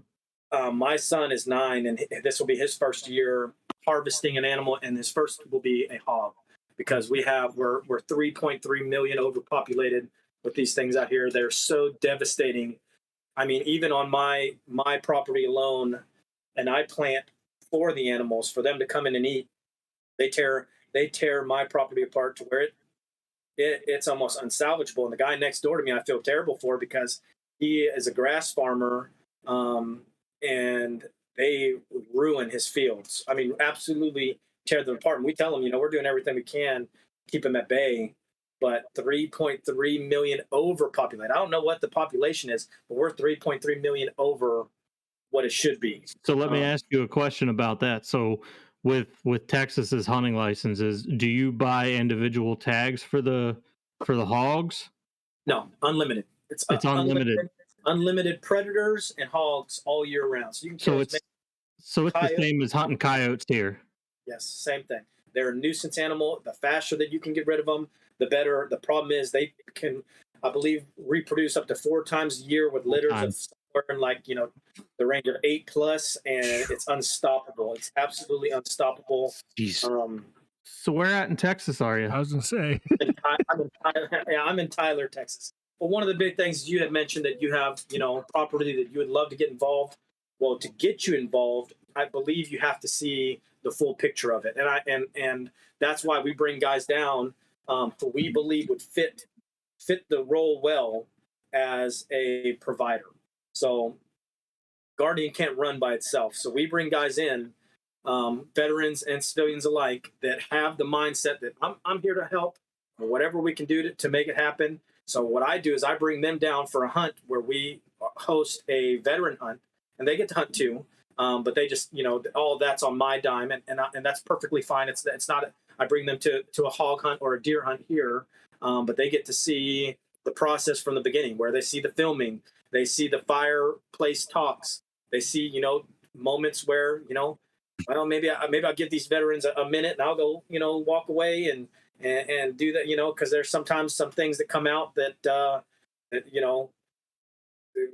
My son is 9, and this will be his first year harvesting an animal, and his first will be a hog because we're 3.3 million overpopulated with these things out here. They're so devastating. I mean, even on my property alone, and I plant for the animals for them to come in and eat. They tear my property apart to where it's almost unsalvageable. And the guy next door to me, I feel terrible for because he is a grass farmer, and they ruin his fields. I mean, absolutely tear them apart. And we tell them, we're doing everything we can to keep them at bay. But 3.3 million overpopulated. I don't know what the population is, but we're 3.3 million over what it should be. So let me ask you a question about that. So with Texas's hunting licenses, do you buy individual tags for the hogs? No, unlimited. It's unlimited. Unlimited predators and hogs all year round. So you can So it's the same as hunting coyotes here. Yes, same thing. They're a nuisance animal. The faster that you can get rid of them, the better. The problem is they can, I believe, reproduce up to 4 times a year with litters of somewhere in the range of 8+, and it's unstoppable. It's absolutely unstoppable. Jeez. So where at in Texas are you? I was gonna say. I'm in Tyler, Texas. But one of the big things you had mentioned that you have, property that you would love to get involved. Well, to get you involved, I believe you have to see the full picture of it, and that's why we bring guys down who we believe would fit the role well as a provider. So Guardian can't run by itself. So we bring guys in, veterans and civilians alike, that have the mindset that I'm here to help, or whatever we can do to make it happen. So what I do is I bring them down for a hunt where we host a veteran hunt, and they get to hunt too. But they just, all that's on my dime, and that's perfectly fine. It's not. I bring them to a hog hunt or a deer hunt here, but they get to see the process from the beginning, where they see the filming, they see the fireplace talks, they see moments where well, maybe I'll give these veterans a minute, and I'll go walk away and do that, because there's sometimes some things that come out that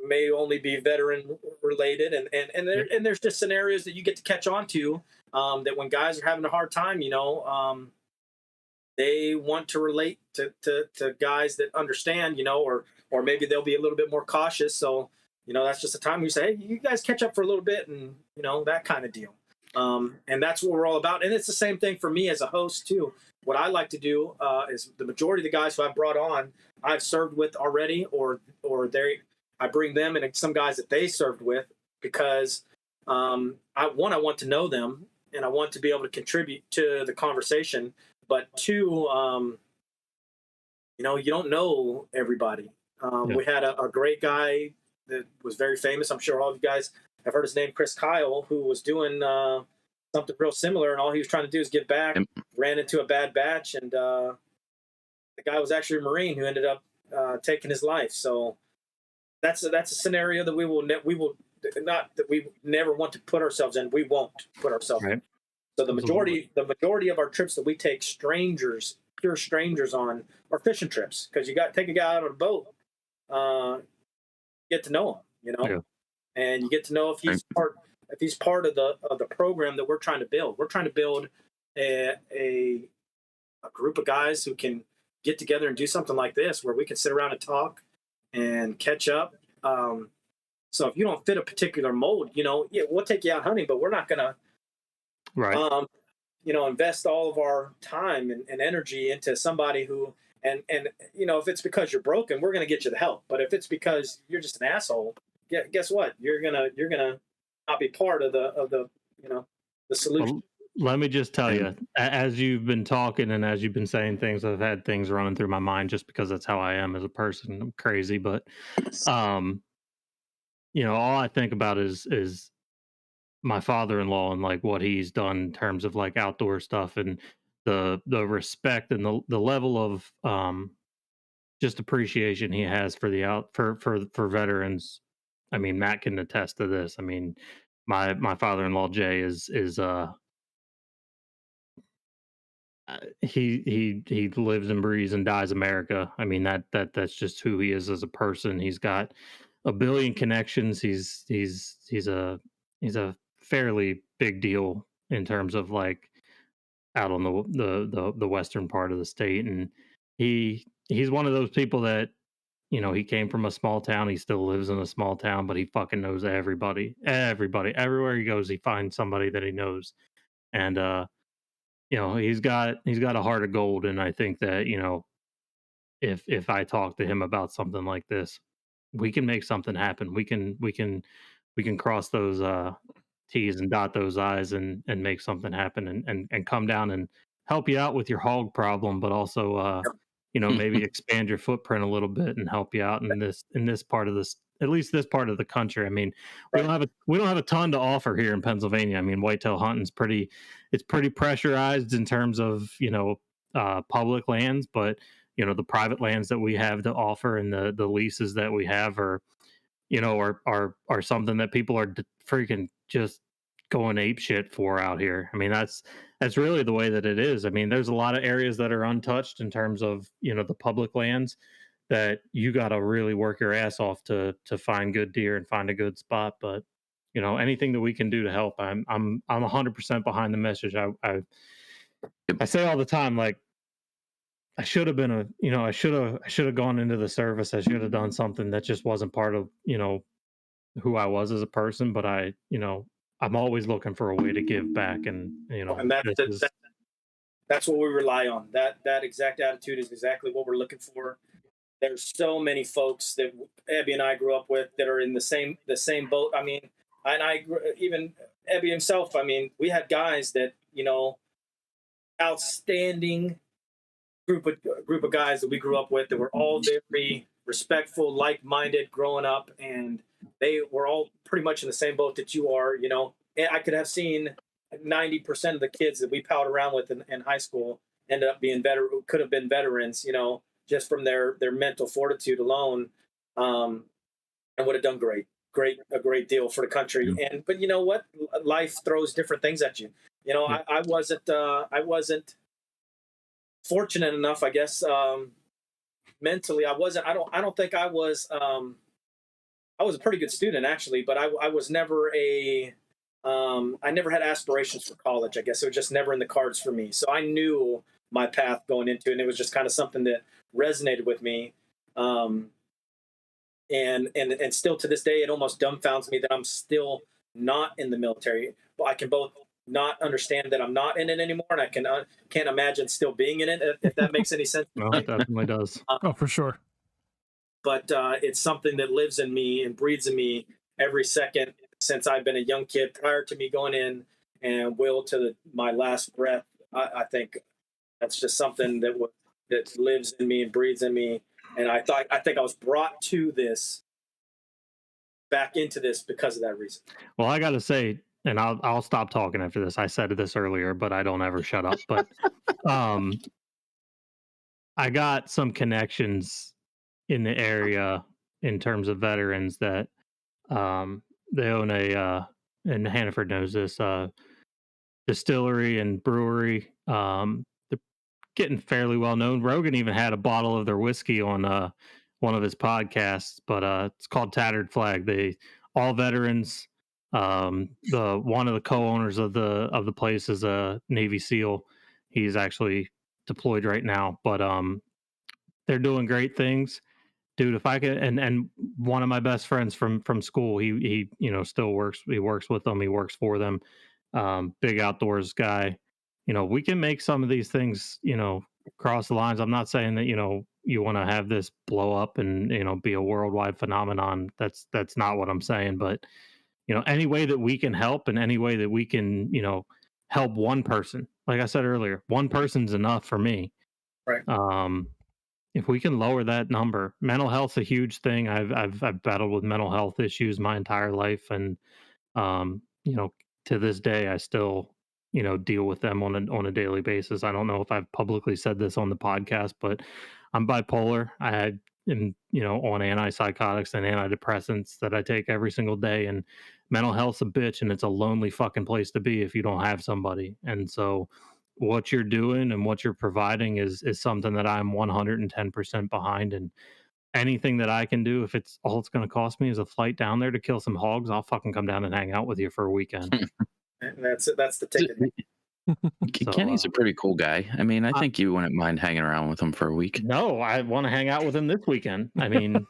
may only be veteran related, and there's just scenarios that you get to catch on to, that when guys are having a hard time, they want to relate to guys that understand, or maybe they'll be a little bit more cautious. So that's just a time you say, hey, you guys catch up for a little bit, and that kind of deal. And that's what we're all about. And it's the same thing for me as a host too. What I like to do is the majority of the guys who I've brought on, I've served with already, or I bring them and some guys that they served with, because I want to know them, and I want to be able to contribute to the conversation. But 2, you don't know everybody. We had a great guy that was very famous. I'm sure all of you guys have heard his name, Chris Kyle, who was doing something real similar, and all he was trying to do is give back. Ran into a bad batch, and the guy was actually a Marine who ended up taking his life. So that's a scenario that we will not that we never want to put ourselves in. We won't put ourselves in. So the majority of our trips that we take pure strangers on, are fishing trips, because you got to take a guy out on a boat, get to know him, and you get to know if he's part of the program that we're trying to build. We're trying to build a group of guys who can get together and do something like this, where we can sit around and talk and catch up. So if you don't fit a particular mold, we'll take you out hunting, but we're not going to, invest all of our time and energy into somebody who, and if it's because you're broken, we're going to get you the help. But if it's because you're just an asshole, guess what? You're gonna not be part of the solution. Well, let me just tell you, as you've been talking and as you've been saying things, I've had things running through my mind, just because that's how I am as a person. I'm crazy, but all I think about is my father-in-law and like what he's done in terms of like outdoor stuff, and the respect and the level of just appreciation he has for for veterans. I mean, Matt can attest to this. I mean, my father-in-law Jay is he lives and breathes and dies America. I mean, that's just who he is as a person. He's got a billion connections. He's a fairly big deal in terms of like out on the western part of the state, and he's one of those people that, you know, he came from a small town. He still lives in a small town, but he fucking knows everybody. Everybody. Everywhere he goes, he finds somebody that he knows. And you know, he's got a heart of gold. And I think that, you know, if I talk to him about something like this, we can make something happen. We can cross those T's and dot those I's and make something happen and come down and help you out with your hog problem, but also you know, maybe expand your footprint a little bit and help you out in this part of this, at least this part of the country. I mean, we don't have a ton to offer here in Pennsylvania. I mean, whitetail hunting's pretty pressurized in terms of, you know, public lands, but you know, the private lands that we have to offer and the leases that we have are, you know, are something that people are freaking just going ape shit for out here. I mean, that's really the way that it is. I mean, there's a lot of areas that are untouched in terms of, you know, the public lands that you got to really work your ass off to find good deer and find a good spot. But you know, anything that we can do to help, I'm 100% behind the message. I say all the time, like, I should have been I should have gone into the service. I should have done something that just wasn't part of, you know, who I was as a person. But you know, I'm always looking for a way to give back, and you know, And that's what we rely on. That exact attitude is exactly what we're looking for. There's so many folks that Ebby and I grew up with that are in the same boat. I mean, even Ebby himself. I mean, we had guys that, you know, outstanding group of guys that we grew up with that were all very respectful, like-minded growing up, and they were all pretty much in the same boat that you are. You know, and I could have seen 90% of the kids that we palled around with in high school ended up being could have been veterans. You know, just from their mental fortitude alone, and would have done a great deal for the country. And but you know what, life throws different things at you. You know, I wasn't fortunate enough, I guess, mentally. I don't think I was. I was a pretty good student actually, but I was never I never had aspirations for college. I guess it was just never in the cards for me. So I knew my path going into it, and it was just kind of something that resonated with me. And still to this day, it almost dumbfounds me that I'm still not in the military. But I can both not understand that I'm not in it anymore, and I can't imagine still being in it, if that makes any sense. No, it definitely does. Oh, for sure. But it's something that lives in me and breathes in me every second since I've been a young kid, prior to me going in, and will to my last breath. I think that's just something that lives in me and breathes in me. And I think I was brought to this, back into this, because of that reason. Well, I got to say, and I'll stop talking after this. I said this earlier, but I don't ever shut up. But I got some connections in the area in terms of veterans that they own and Hannaford knows this, distillery and brewery. They're getting fairly well known. Rogan even had a bottle of their whiskey on one of his podcasts, but it's called Tattered Flag. They all veterans. The one of the co-owners of the place is a Navy SEAL. He's actually deployed right now, but they're doing great things. Dude, if I could, and one of my best friends from school, he you know, still works. He works with them. He works for them. Big outdoors guy. You know, we can make some of these things, you know, cross the lines. I'm not saying that, you know, you want to have this blow up and, you know, be a worldwide phenomenon. That's not what I'm saying. But you know, any way that we can help, and any way that we can, you know, help one person. Like I said earlier, one person's enough for me. Right. If we can lower that number, mental health's a huge thing. I've battled with mental health issues my entire life, and you know, to this day, I still, you know, deal with them on a daily basis. I don't know if I've publicly said this on the podcast, but I'm bipolar. am, you know, on antipsychotics and antidepressants that I take every single day, and mental health's a bitch, and it's a lonely fucking place to be if you don't have somebody. And so what you're doing and what you're providing is something that I'm 110% behind. And anything that I can do, if it's all it's going to cost me is a flight down there to kill some hogs, I'll fucking come down and hang out with you for a weekend. That's it. That's the ticket. So, Kenny's a pretty cool guy. I mean, I think you wouldn't mind hanging around with him for a week. No, I want to hang out with him this weekend. I mean,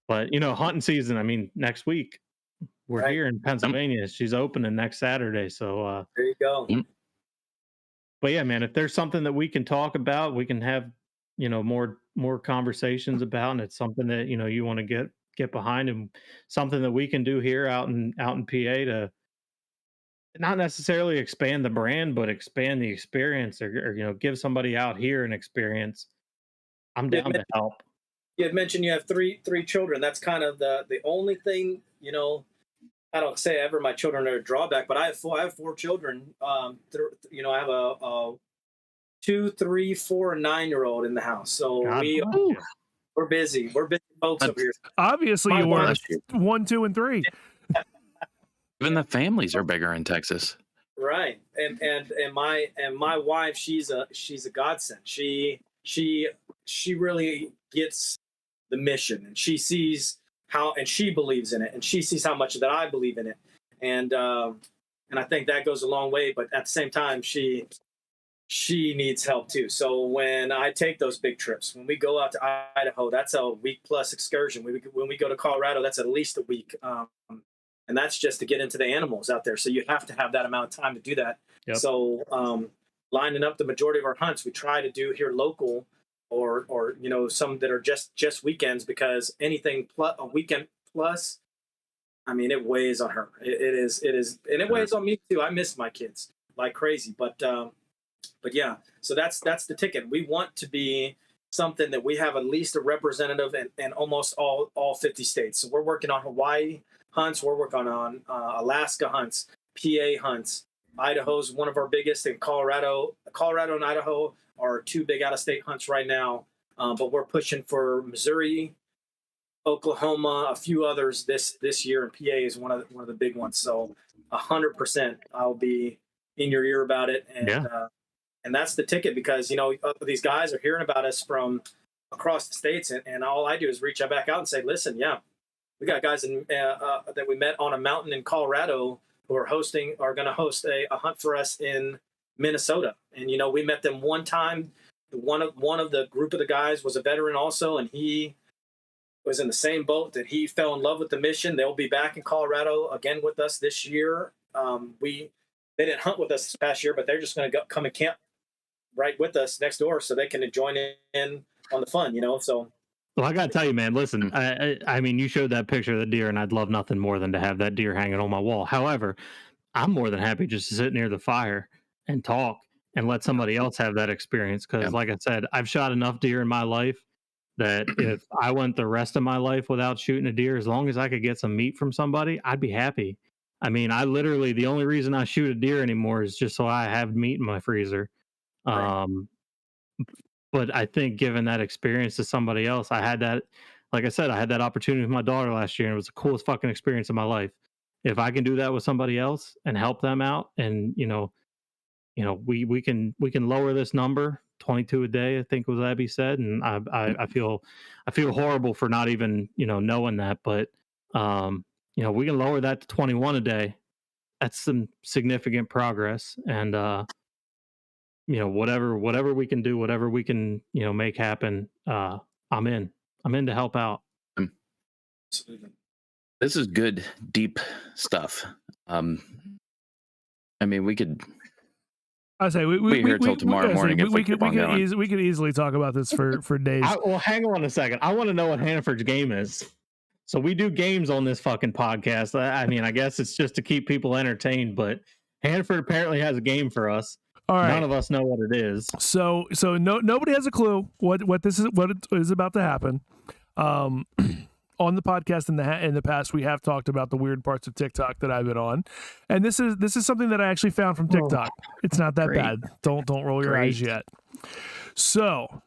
but hunting season. I mean, next week we're here in Pennsylvania. She's opening next Saturday, so there you go. But yeah, man, if there's something that we can talk about, we can have more conversations about, and it's something that you want to get behind, and something that we can do here out in PA to not necessarily expand the brand, but expand the experience, or give somebody out here an experience. I'm down to help. You had mentioned you have three children. That's kind of the only thing, I don't say ever my children are a drawback, but I have four children. I have a 2, 3, 4, and 9-year-old in the house. So we're busy. We're busy folks over here. Obviously, you were 1, 2, and 3. Even the families are bigger in Texas. Right. And my wife, she's a godsend. She really gets the mission, and she sees how, and she believes in it, and she sees how much that I believe in it. And I think that goes a long way, but at the same time, she needs help too. So when I take those big trips, when we go out to Idaho, that's a week plus excursion. When we go to Colorado, that's at least a week. And that's just to get into the animals out there. So you have to have that amount of time to do that. Yep. So lining up the majority of our hunts, we try to do here local, or some that are just weekends, because anything a weekend plus, I mean, it weighs on her. It is, and it weighs on me too. I miss my kids like crazy, but yeah. So that's the ticket. We want to be something that we have at least a representative in almost all 50 states. So we're working on Hawaii hunts. We're working on Alaska hunts, PA hunts. Idaho's one of our biggest, and Colorado and Idaho are 2 big out-of-state hunts right now. But we're pushing for Missouri, Oklahoma, a few others this year, and PA is one of the big ones. So 100%, I'll be in your ear about it, and that's the ticket, because these guys are hearing about us from across the states, and all I do is reach back out and say, listen, we got guys that we met on a mountain in Colorado who are going to host a hunt for us in Minnesota. And, we met them one time. One of the group of the guys was a veteran also, and he was in the same boat that he fell in love with the mission. They'll be back in Colorado again with us this year. They didn't hunt with us this past year, but they're just going to come and camp right with us next door so they can join in on the fun, so. Well, I got to tell you, man, listen, I mean, you showed that picture of the deer, and I'd love nothing more than to have that deer hanging on my wall. However, I'm more than happy just to sit near the fire and talk and let somebody else have that experience. Because like I said, I've shot enough deer in my life that if I went the rest of my life without shooting a deer, as long as I could get some meat from somebody, I'd be happy. I mean, the only reason I shoot a deer anymore is just so I have meat in my freezer. Right. But I think giving that experience to somebody else, I had that, like I said, I had that opportunity with my daughter last year, and it was the coolest fucking experience of my life. If I can do that with somebody else and help them out, and we can lower this number, 22 a day, I think was Abby said, and I feel horrible for not even knowing that, but we can lower that to 21 a day. That's some significant progress, and whatever we can do, whatever we can make happen, I'm in to help out. This is good, deep stuff. I mean, we could. I say we here till tomorrow morning. We could easily talk about this for days. Well, hang on a second. I want to know what Hannaford's game is. So we do games on this fucking podcast. I mean, I guess it's just to keep people entertained, but Hannaford apparently has a game for us. All right. None of us know what it is. So nobody has a clue what is about to happen. On the podcast in the past, we have talked about the weird parts of TikTok that I've been on, and this is something that I actually found from TikTok. It's not that bad. Don't roll your eyes yet. So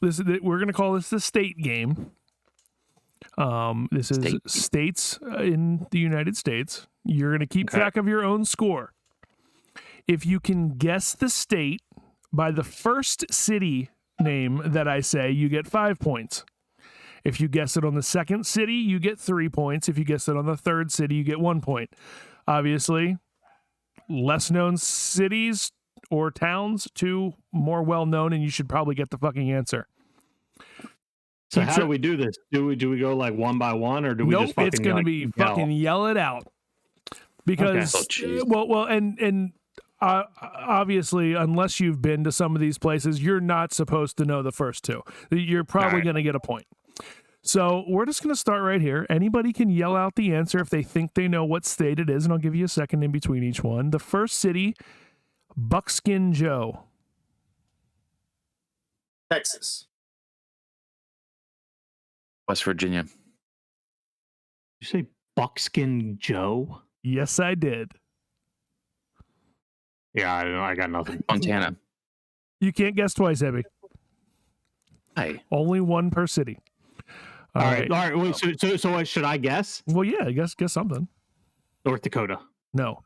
we're gonna call this the state game. This is states in the United States. You're gonna keep track of your own score. If you can guess the state by the first city name that I say, you get 5 points. If you guess it on the second city, you get 3 points. If you guess it on the third city, you get 1 point. Obviously, less known cities or towns to more well known, and you should probably get the fucking answer. So how do we do this? Do we go like one by one, or do we just fucking it's going to be fucking yell it out. Because and obviously, unless you've been to some of these places, you're not supposed to know the first two. You're probably going to get a point. So we're just going to start right here. Anybody can yell out the answer if they think they know what state it is, and I'll give you a second in between each one. The first city, Buckskin Joe. Texas. West Virginia. You say Buckskin Joe? Yes, I did. Yeah, I don't know. I got nothing. Montana. You can't guess twice, Abby. Hey. Only one per city. All right. Wait, so what should I guess? Well, yeah, I guess something. North Dakota. No.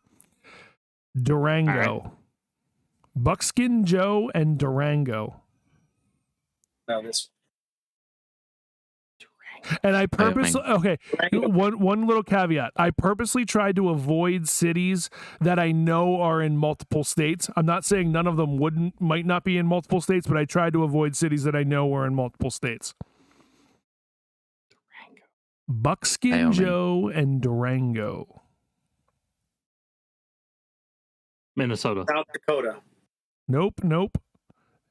Durango. Right. Buckskin Joe and Durango. No, this. And I purposely one little caveat. I purposely tried to avoid cities that I know are in multiple states. I'm not saying none of them might not be in multiple states, but I tried to avoid cities that I know were in multiple states. Durango. Buckskin Wyoming. Joe and Durango. Minnesota. South Dakota. Nope.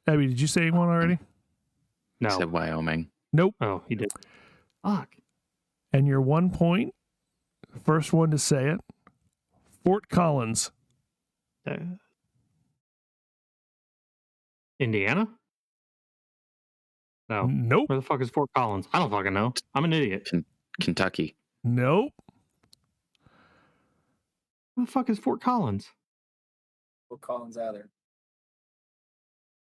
Abby, did you say one already? No. I said Wyoming. Nope. Oh, he did. Fuck. And your 1 point, first one to say it, Fort Collins. Indiana? No. Nope. Where the fuck is Fort Collins? I don't fucking know. I'm an idiot. Kentucky. Nope. Where the fuck is Fort Collins? Fort Collins out there.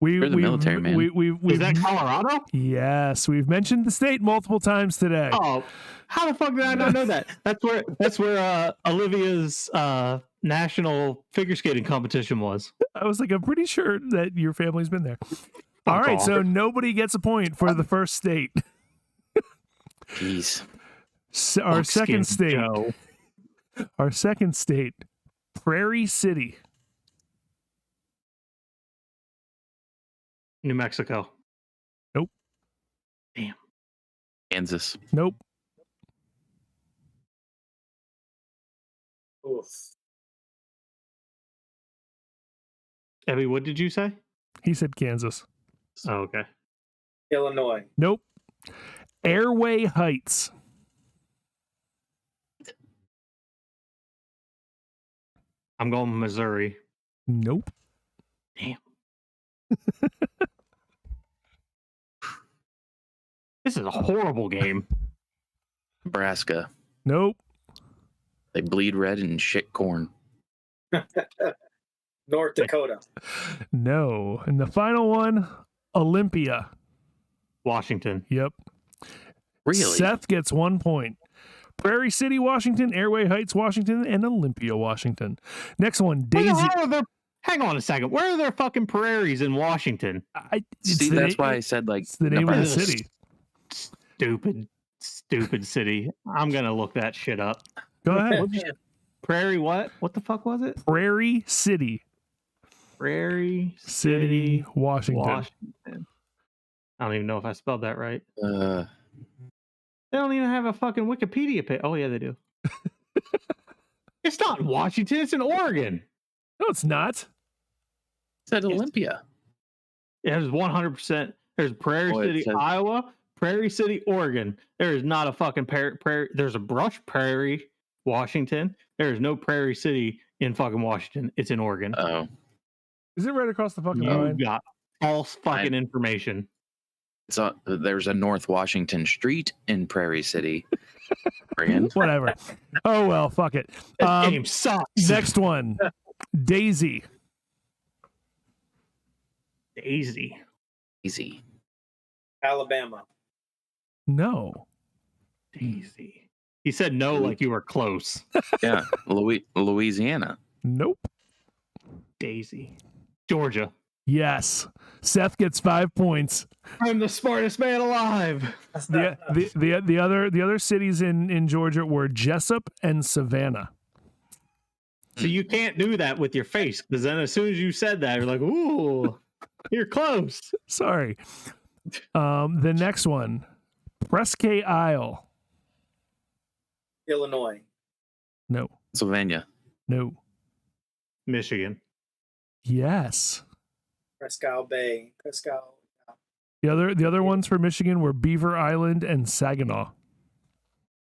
You're the military, man. Is that Colorado? Yes, we've mentioned the state multiple times today. Oh, how the fuck did I not know that? That's where Olivia's national figure skating competition was. I was like, I'm pretty sure that your family's been there. All right, so nobody gets a point for the first state. Jeez. Our second state. Joe. Our second state, Prairie City. New Mexico. Nope. Damn. Kansas. Nope. Oof. Abby, what did you say? He said Kansas. Oh, okay. Illinois. Nope. Airway Heights. I'm going Missouri. Nope. Damn. This is a horrible game. Nebraska. Nope. They bleed red and shit corn. North Dakota. No. And the final one, Olympia. Washington. Yep. Really? Seth gets 1 point. Prairie City, Washington, Airway Heights, Washington, and Olympia, Washington. Next one, Daisy. Hang on a second. Where are there fucking prairies in Washington? That's why I said like it's the name of the Nebraska. city. Stupid city. I'm gonna look that shit up. Go ahead. Prairie what? What the fuck was it? Prairie City. Prairie City, Washington. I don't even know if I spelled that right. Uh, They don't even have a fucking Wikipedia page. Oh yeah, they do. It's not in Washington. It's in Oregon. No, it's not. said Olympia. It has 100%. There's Prairie City, Iowa, Prairie City, Oregon. There is not a fucking prairie. There's a brush prairie, Washington. There is no Prairie City in fucking Washington. It's in Oregon. Oh. Is it right across the fucking You line? got false fucking information. So there's a North Washington Street in Prairie City. Oregon. Whatever. Oh well, fuck it. This game sucks. Next one, Daisy. Daisy. Easy. Alabama. No. Daisy. He said no like you were close. Yeah. Louisiana. Nope. Daisy. Georgia. Yes. Seth gets 5 points. I'm the smartest man alive. The other cities in Georgia were Jessup and Savannah. So you can't do that with your face, because then as soon as you said that, you're like, ooh, you're close. Sorry. The next one, Presque Isle. Illinois. No. Pennsylvania. No. Michigan. Yes. Presque Isle Bay. Presque Isle. The other ones for Michigan were Beaver Island and Saginaw.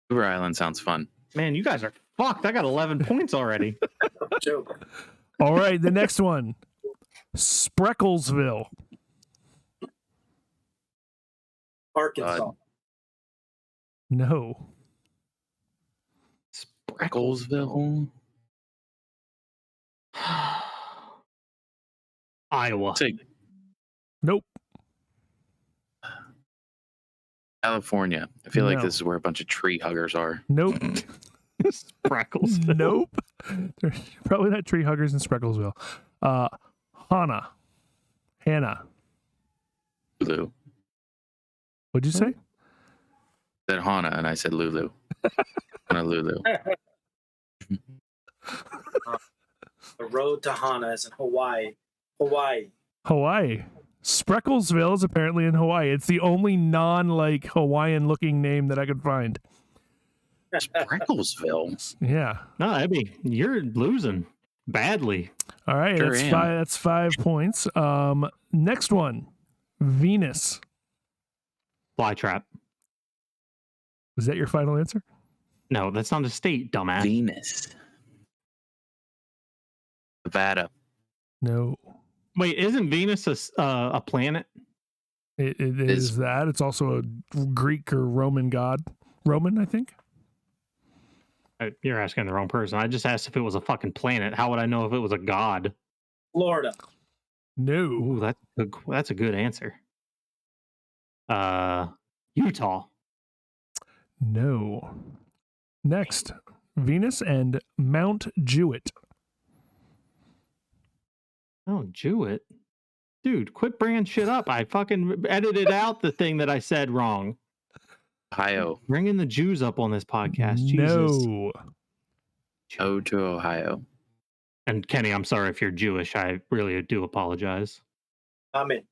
Beaver Island sounds fun. Man, you guys are fucked. I got 11 points already. Joke. All right, the next one, Sprecklesville. Arkansas. No. Sprecklesville. Iowa. Nope. California. I feel like No. this is where a bunch of tree huggers are. Nope. Spreckles. Nope. There's probably not tree huggers in Sprecklesville. Hannah. Lulu. What'd you say? Said Hana, and I said Lulu. Honolulu. The road to Hana is in Hawaii. Hawaii. Sprecklesville is apparently in Hawaii. It's the only Hawaiian looking name that I could find. Sprecklesville. Yeah. No, Abby, you're losing badly. All right. Sure am. That's 5 points. Next one, Venus. Flytrap. Was that your final answer? No, that's not a state, dumbass. Venus. Nevada. No. Wait, isn't Venus a planet? It is that. It's also a Greek or Roman god. Roman, I think. You're asking the wrong person. I just asked if it was a fucking planet. How would I know if it was a god? Florida. No. Ooh, that's a good answer. Utah. No. Next, Venus and Mount Jewett. Oh, Jewett. Dude, quit bringing shit up. I fucking edited out the thing that I said wrong. Ohio. Bringing the Jews up on this podcast. Jesus. No. Go to Ohio. And Kenny, I'm sorry if you're Jewish. I really do apologize. I'm in.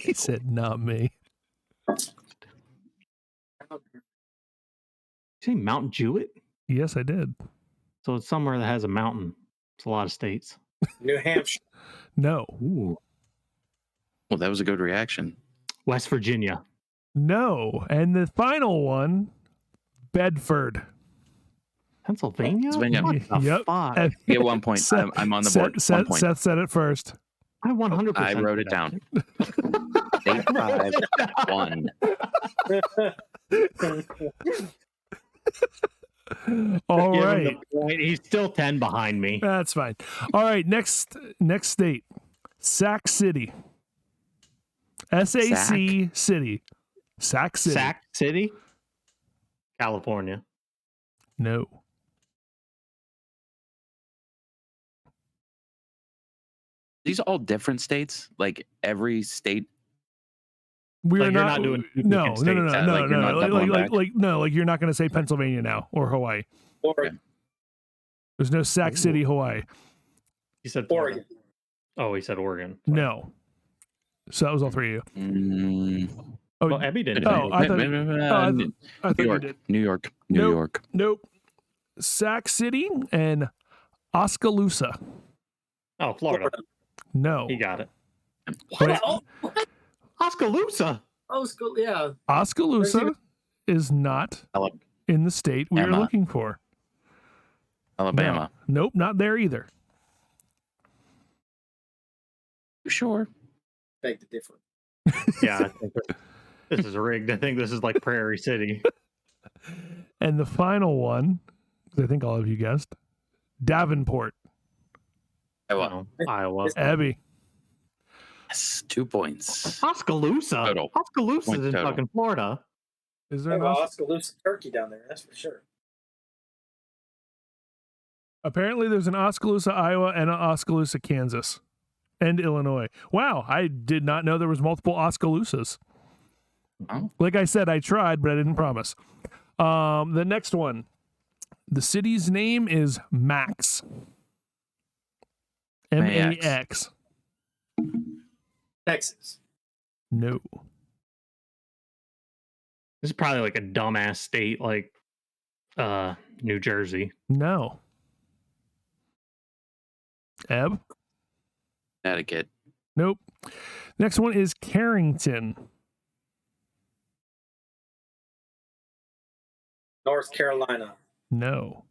He said, not me. You say Mount Jewett? Yes, I did. So it's somewhere that has a mountain. It's a lot of states. New Hampshire. No. Ooh. Well, that was a good reaction. West Virginia. No. And the final one, Bedford. Pennsylvania? Pennsylvania. What the Yep. fuck? And You get 1 point. Seth- I'm on the board. 1 Seth, point. Seth said it first. I 100%. I wrote it down. 8, 5, 1. All Give him right. the point. He's still 10 behind me. That's fine. All right. Next state, Sac City. SAC City. Sac City. Sac City? California. No. These are all different states. Like every state. We Like are you're not, not doing no, duplicate no, no, no, states. no, Like you're not doubling back? like you're not going to say Pennsylvania now or Hawaii. Oregon. There's no Sac City, Hawaii. He said Florida. Oregon. Oh, he said Oregon. No. So that was all three of you. Oh, Well, Abby didn't. Oh, I thought- I New thought you York. did. New York. New Nope. York. Nope. Sac City and Oskaloosa. Oh, Florida. No. He got it. Wait, Oh, Oskaloosa. school. Yeah. Oskaloosa is not Ala- in the state we are Emma. looking for. Alabama. No. Nope, not there either. Sure. Beg to differ. Yeah, I think this is rigged. I think this is like Prairie City. And the final one, 'cause I think all of you guessed, Davenport. Iowa. Iowa. Abby. Yes, 2 points. Oskaloosa. Total. Oskaloosa's Point in total. fucking Florida. Is there Yeah, an well, Oskaloosa turkey down there. That's for sure. Apparently there's an Oskaloosa, Iowa, and an Oskaloosa, Kansas. and Illinois. Wow, I did not know there was multiple Oskaloosa's. Oh. Like I said, I tried, but I didn't promise. The next one. The city's name is Max. M-A-X. Texas. No. This is probably like a dumbass state like New Jersey. No. Eb? Connecticut. Nope. Next one is Carrington. North Carolina. No.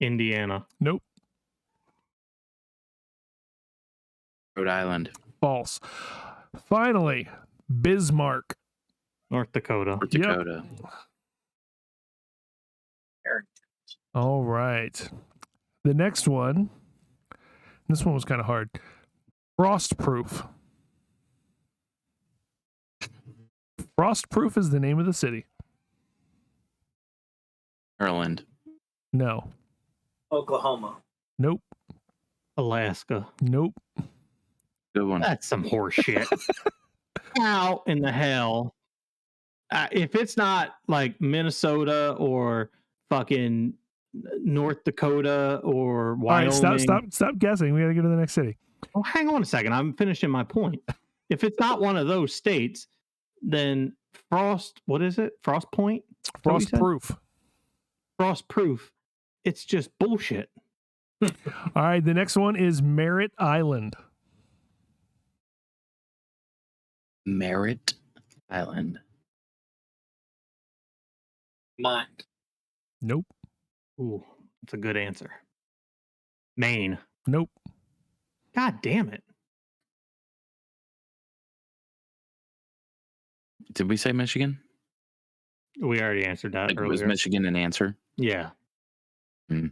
Indiana. Nope. Rhode Island. False. Finally, Bismarck. North Dakota. North Yep. Dakota. All right. The next one. This one was kind of hard. Frostproof. Frostproof is the name of the city. Maryland. No. Oklahoma. Nope. Alaska. Nope. Good one. That's some horse shit. How in the hell? If it's not like Minnesota or fucking North Dakota or Wyoming. All right, stop guessing. We got to go to the next city. Oh, hang on a second. I'm finishing my point. If it's not one of those states, then what is it? Frost Point? Frostproof. Frostproof. It's just bullshit. All right, the next one is Merritt Island. Merritt Island. Mine. Nope. Ooh, that's a good answer. Maine. Nope. God damn it. Did we say Michigan? We already answered that Like, earlier. was Michigan an answer? Yeah. Hmm.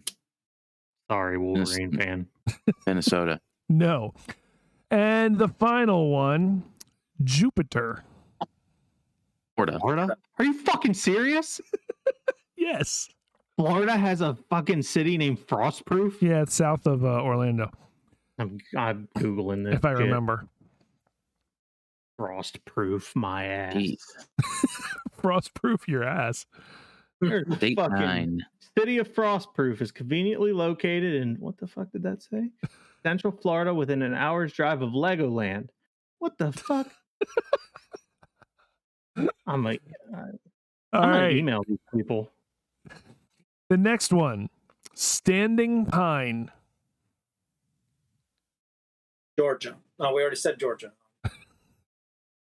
Sorry, Wolverine fan. Minnesota. No. And the final one, Jupiter. Florida. Florida? Are you fucking serious? Yes. Florida has a fucking city named Frostproof? Yeah, it's south of Orlando, I'm Googling this. if I shit. remember. Frostproof my ass. Heath. Frostproof your ass. State Fucking 9. City of Frostproof is conveniently located in, what the fuck did that say? Central Florida within an hour's drive of Legoland. What the fuck? I'm like, All I'm gonna right. email these people. The next one, Standing Pine. Georgia. Oh, we already said Georgia.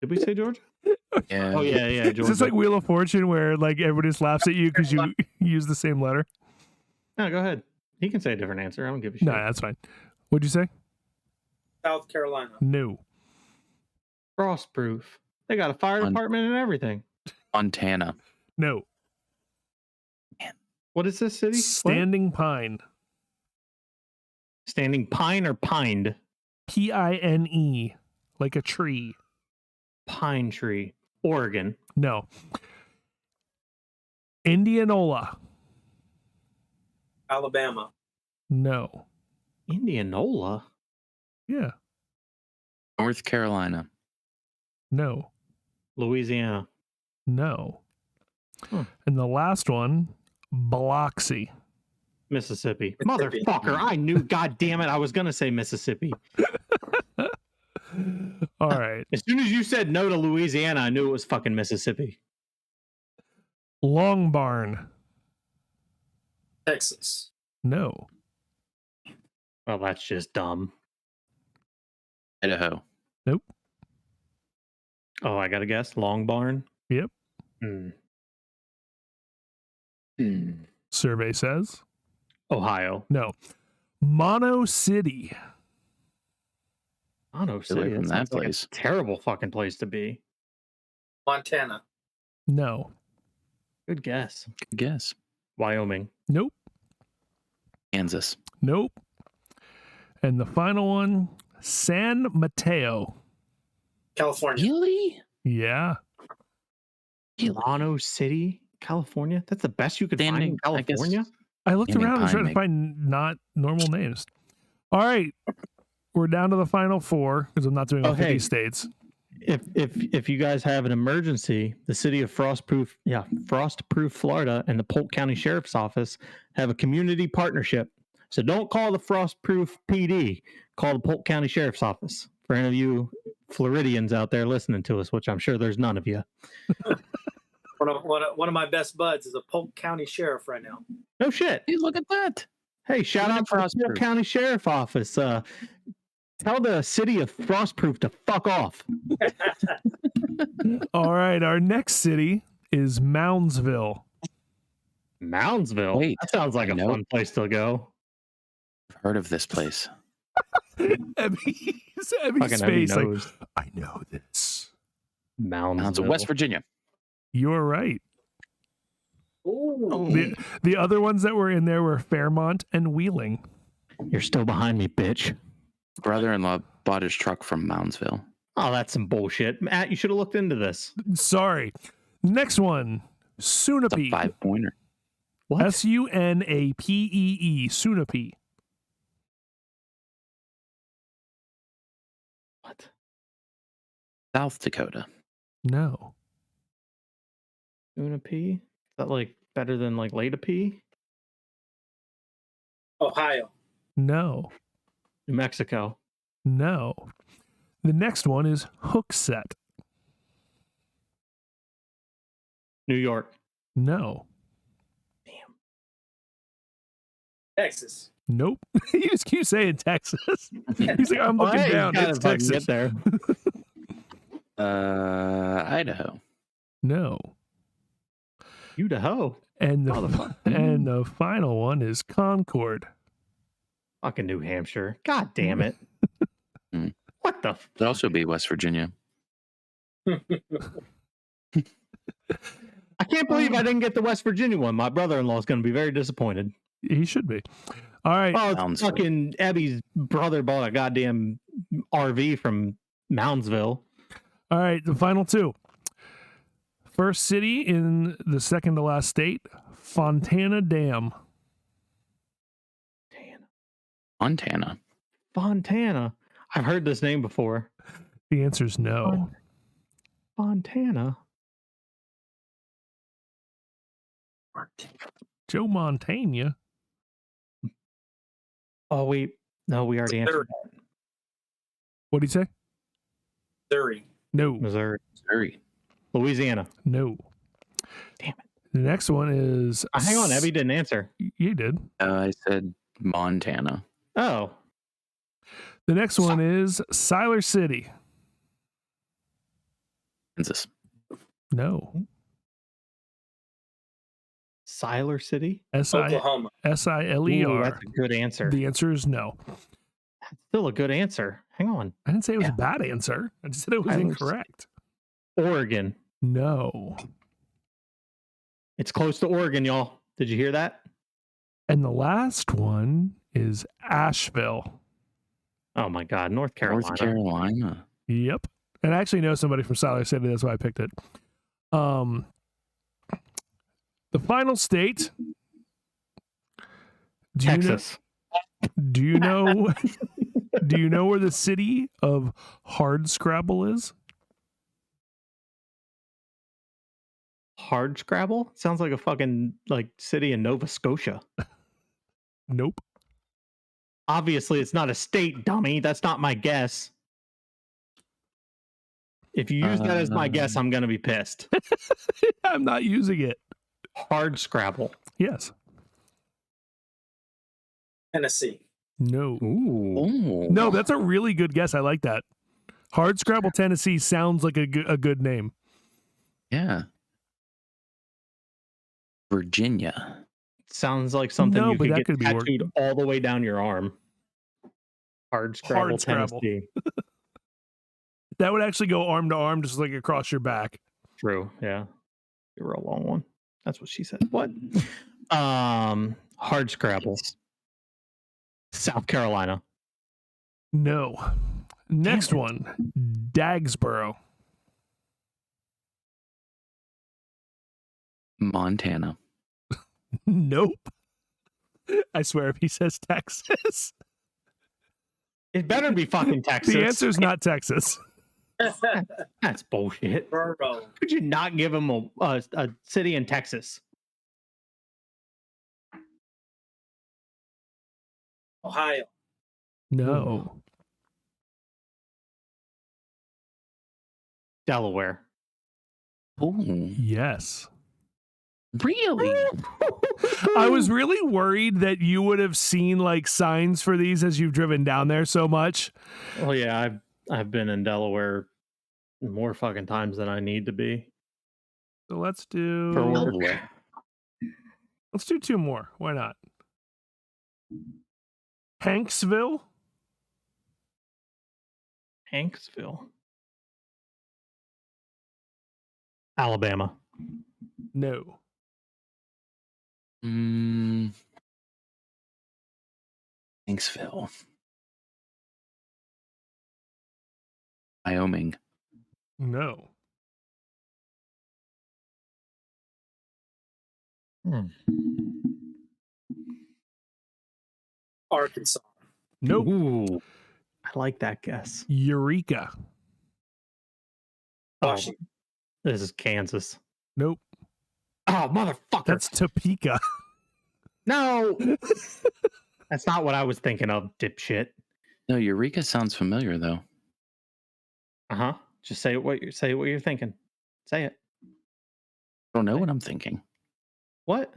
Did we say Georgia? Yeah. Oh yeah, Is Georgia. this like Wheel of Fortune where like everybody just laughs at you because you use the same letter? No, go ahead. He can say a different answer. I don't give a shit. No, that's fine. What'd you say? South Carolina. No. Frostproof. They got a fire department and everything. Montana. No. What is this city? What? Standing Pine. Standing Pine or Pined? Pine, like a tree. Pine Tree. Oregon. No. Indianola. Alabama. No. Indianola? Yeah. North Carolina. No. Louisiana. No. Huh. And the last one, Biloxi. Mississippi. Mississippi. Motherfucker. I knew, god damn it, I was going to say Mississippi. All right. As soon as you said no to Louisiana, I knew it was fucking Mississippi. Long Barn. Texas. No. Well, that's just dumb. Idaho. Nope. Oh, I got to guess. Long Barn? Yep. Survey says Ohio. no. Mono City. Mono Stay away City. from That that sounds like a place. terrible fucking place to be. Montana. No. Good guess. Good guess. Wyoming. Nope. Kansas. Nope. And the final one, San Mateo. California. Really? Yeah. Mono City, California. That's the best you could find in I guess- California. I looked Standing around and Pine tried to make- find not normal names. All right. We're down to the final 4 because I'm not doing all 50 hey. states. If you guys have an emergency, the city of Frostproof, Florida, and the Polk County Sheriff's Office have a community partnership. So don't call the Frostproof PD. Call the Polk County Sheriff's Office. For any of you Floridians out there listening to us, which I'm sure there's none of you. One of my best buds is a Polk County sheriff right now. No shit. Hey, look at that. Hey, shout out to the Polk County Sheriff Office. Tell the city of Frostproof to fuck off. All right. Our next city is Moundsville. Moundsville? Wait, that sounds like a fun place to go. I've heard of this place. Emmy's face, like, I know this. Moundsville. West Virginia. You're right. The other ones that were in there were Fairmont and Wheeling. You're still behind me, bitch. Brother-in-law bought his truck from Moundsville. Oh, that's some bullshit. Matt, you should have looked into this. Sorry. Next one, Sunapee. 5-pointer. What? Sunapee. Sunapee. What? South Dakota. No. Sunapee? Is that like better than like Leda-Pee? Ohio. No. New Mexico. No. The next one is Hookset. New York. No. Damn. Texas. Nope. You just keep saying Texas. He's like, I'm looking down. It's Texas. Get there. Idaho. No. Idaho. And the final one is Concord. Fucking New Hampshire. God damn it. What the? Could also be West Virginia. I can't believe I didn't get the West Virginia one. My brother-in-law is going to be very disappointed. He should be. All right. Oh, it's fucking Abby's brother bought a goddamn RV from Moundsville. All right. The final 2. First city in the second to last state, Fontana Dam. Montana. I've heard this name before. The answer is no. Fontana. Joe Montana. Oh, wait. No, we already answered that. What did he say? Missouri. No. Missouri. Louisiana. No. Damn it. The next one is... Hang on, Abby didn't answer. You did. I said Montana. Oh. The next one is Siler City. Kansas. No. Siler City? Oklahoma. Siler. Ooh, that's a good answer. The answer is no. That's still a good answer. Hang on. I didn't say it was a bad answer. I just said it was incorrect. Oregon. No. It's close to Oregon, y'all. Did you hear that? And the last one is Asheville. Oh my God, North Carolina. Yep. And I actually know somebody from Siler City. That's why I picked it. The final state. Texas. Do you know where the city of Hardscrabble is? Hardscrabble? Sounds like a fucking city in Nova Scotia. Nope. Obviously, it's not a state, dummy. That's not my guess. If you use that as my guess, I'm going to be pissed. I'm not using it. Hardscrabble. Yes. Tennessee. No. Ooh. No, that's a really good guess. I like that. Hardscrabble, Tennessee sounds like a good name. Yeah. Virginia. Sounds like something you could get tattooed work. all the way down your arm. Hardscrabble, Tennessee. That would actually go arm to arm, just like across your back. True. Yeah. You're a long one. That's what she said. What? Hardscrabble. South Carolina. No. Next one. Dagsboro. Montana. Nope. I swear if he says Texas. It better be fucking Texas. The answer's not Texas. That's bullshit. Burrow. Could you not give him a city in Texas? Ohio. No. Delaware. Oh, Yes. really? I was really worried that you would have seen like signs for these as you've driven down there so much. Well, yeah, I've been in Delaware more fucking times than I need to be. So let's For do work. Delaware. let's do two more. Why not? Hanksville? Hanksville. Alabama. No. Hanksville. Wyoming. No. Arkansas. Nope. Ooh, I like that guess. Eureka. Oh, Washington. this is Kansas. Nope. Oh, motherfucker. That's Topeka. No. That's not what I was thinking of, dipshit. No, Eureka sounds familiar though. Uh-huh. Just say what you're thinking. Say it. I don't know what I'm thinking. What?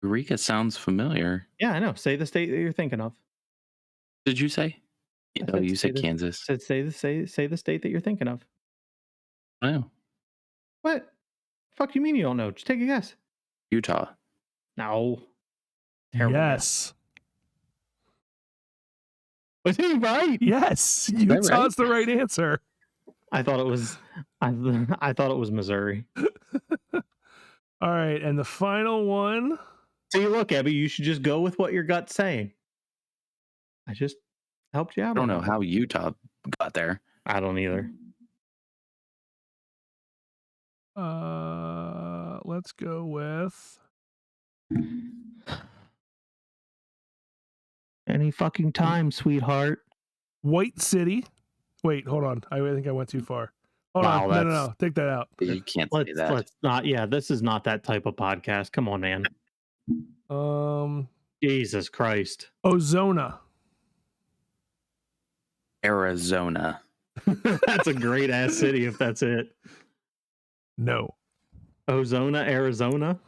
Eureka sounds familiar. Yeah, I know. Say the state that you're thinking of. Did you say? I No, said you say said the- Kansas. Say the state that you're thinking of. I know. What? Fuck you mean you don't know? Just take a guess. Utah. No. Terrible guess. Yes. Was he right? Yes. that Utah's the right answer. I thought it was I thought it was Missouri. All right. And the final one. See, look, Abby, you should just go with what your gut's saying. I just helped you out. I don't on know that. how Utah got there. I don't either. Let's go with Any fucking time, sweetheart. White City. Wait, hold on. I think I went too far. Hold Wow, on. No. Take that out. You can't say that. Let's not. Yeah, this is not that type of podcast. Come on, man. Jesus Christ. Ozona. Arizona. That's a great ass city if that's it. No. Ozona, Arizona.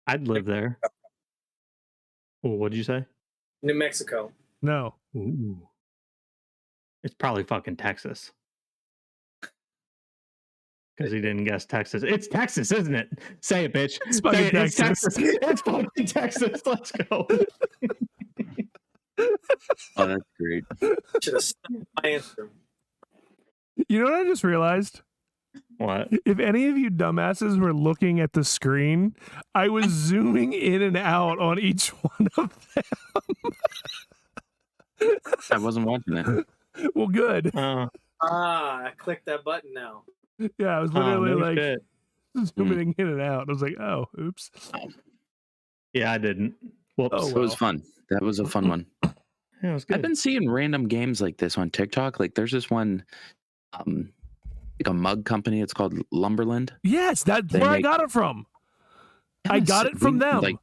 I'd live there. Oh, what'd you say? New Mexico. No. Ooh. It's probably fucking Texas. Because he didn't guess Texas. It's Texas, isn't it? Say it, bitch. It's fucking Say it. It's Texas. Texas. It's fucking Texas. Let's go. Oh, that's great. Should have stuck with my answer. You know what I just realized? What? If any of you dumbasses were looking at the screen, I was zooming in and out on each one of them. I wasn't watching it. Well, good. I clicked that button now. Yeah, I was literally no like shit. zooming in and out. I was like, oh, oops. Yeah, I didn't. Whoops. Oh, It was fun. That was a fun one. Yeah, it was good. I've been seeing random games like this on TikTok. Like there's this one, like a mug company. It's called Lumberland. Yes, that's They where I make- got it from. I Yes, got it from them. Like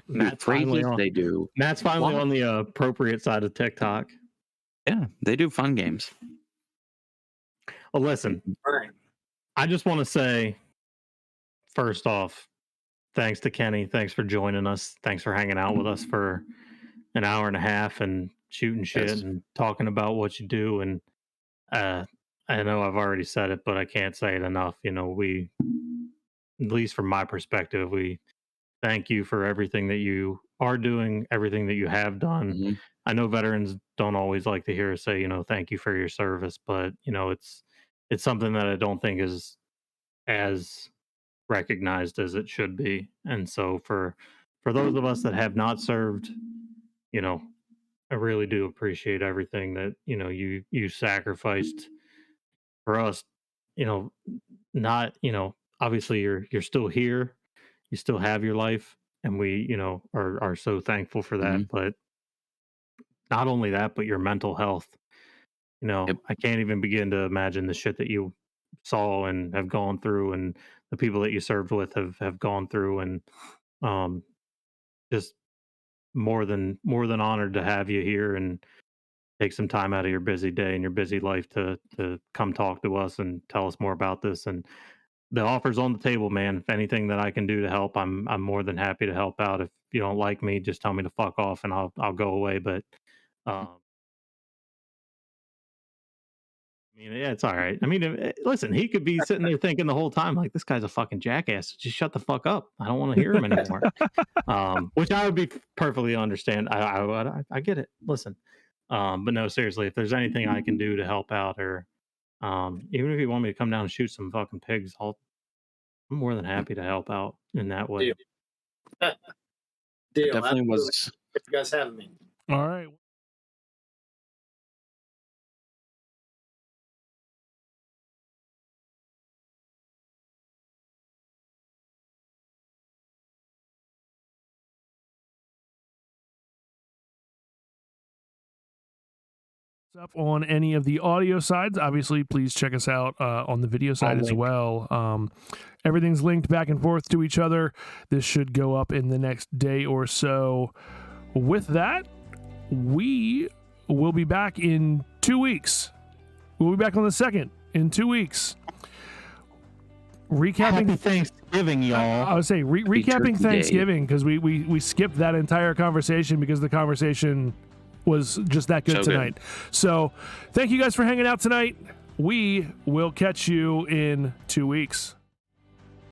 Matt's phrases finally on. they do. Matt's finally Wow. on the appropriate side of TikTok. Yeah, they do fun games. Well, listen, All right. I just want to say, first off, thanks to Kenny. Thanks for joining us. Thanks for hanging out with us for an hour and a half and shooting shit Yes. and talking about what you do. And I know I've already said it, but I can't say it enough. You know, we, at least from my perspective, we thank you for everything that you are doing, everything that you have done. Mhm. I know veterans don't always like to hear us say, you know, thank you for your service, but you know, it's something that I don't think is as recognized as it should be. And so for those of us that have not served, you know, I really do appreciate everything that, you know, you sacrificed for us, you know, not, you know, obviously you're still here, you still have your life, and we, you know, are so thankful for that. Mhm. But not only that, but your mental health. Yep. I can't even begin to imagine the shit that you saw and have gone through, and the people that you served with have gone through, and just more than honored to have you here and take some time out of your busy day and your busy life to come talk to us and tell us more about this. And the offer's on the table, man. If anything that I can do to help, I'm more than happy to help out. If you don't like me, just tell me to fuck off and I'll go away. But I mean, yeah, it's all right. I mean, listen, he could be sitting there thinking the whole time, like, this guy's a fucking jackass. Just shut the fuck up. I don't want to hear him anymore. Which I would be perfectly understand. I get it. Listen, but no, seriously, if there's anything I can do to help out, or even if you want me to come down and shoot some fucking pigs, I'm more than happy to help out in that way. Deal. It definitely Absolutely. was. If you guys having me. All right. Up on any of the audio sides, obviously please check us out on the video side as well. Everything's linked back and forth to each other. This should go up in the next day or so. With that, we will be back in 2 weeks. We'll be back on the 2nd in 2 weeks. Recapping Happy Thanksgiving, y'all. I would say recapping Thanksgiving, because we skipped that entire conversation because the conversation was just that good tonight. So thank you guys for hanging out tonight. We will catch you in 2 weeks.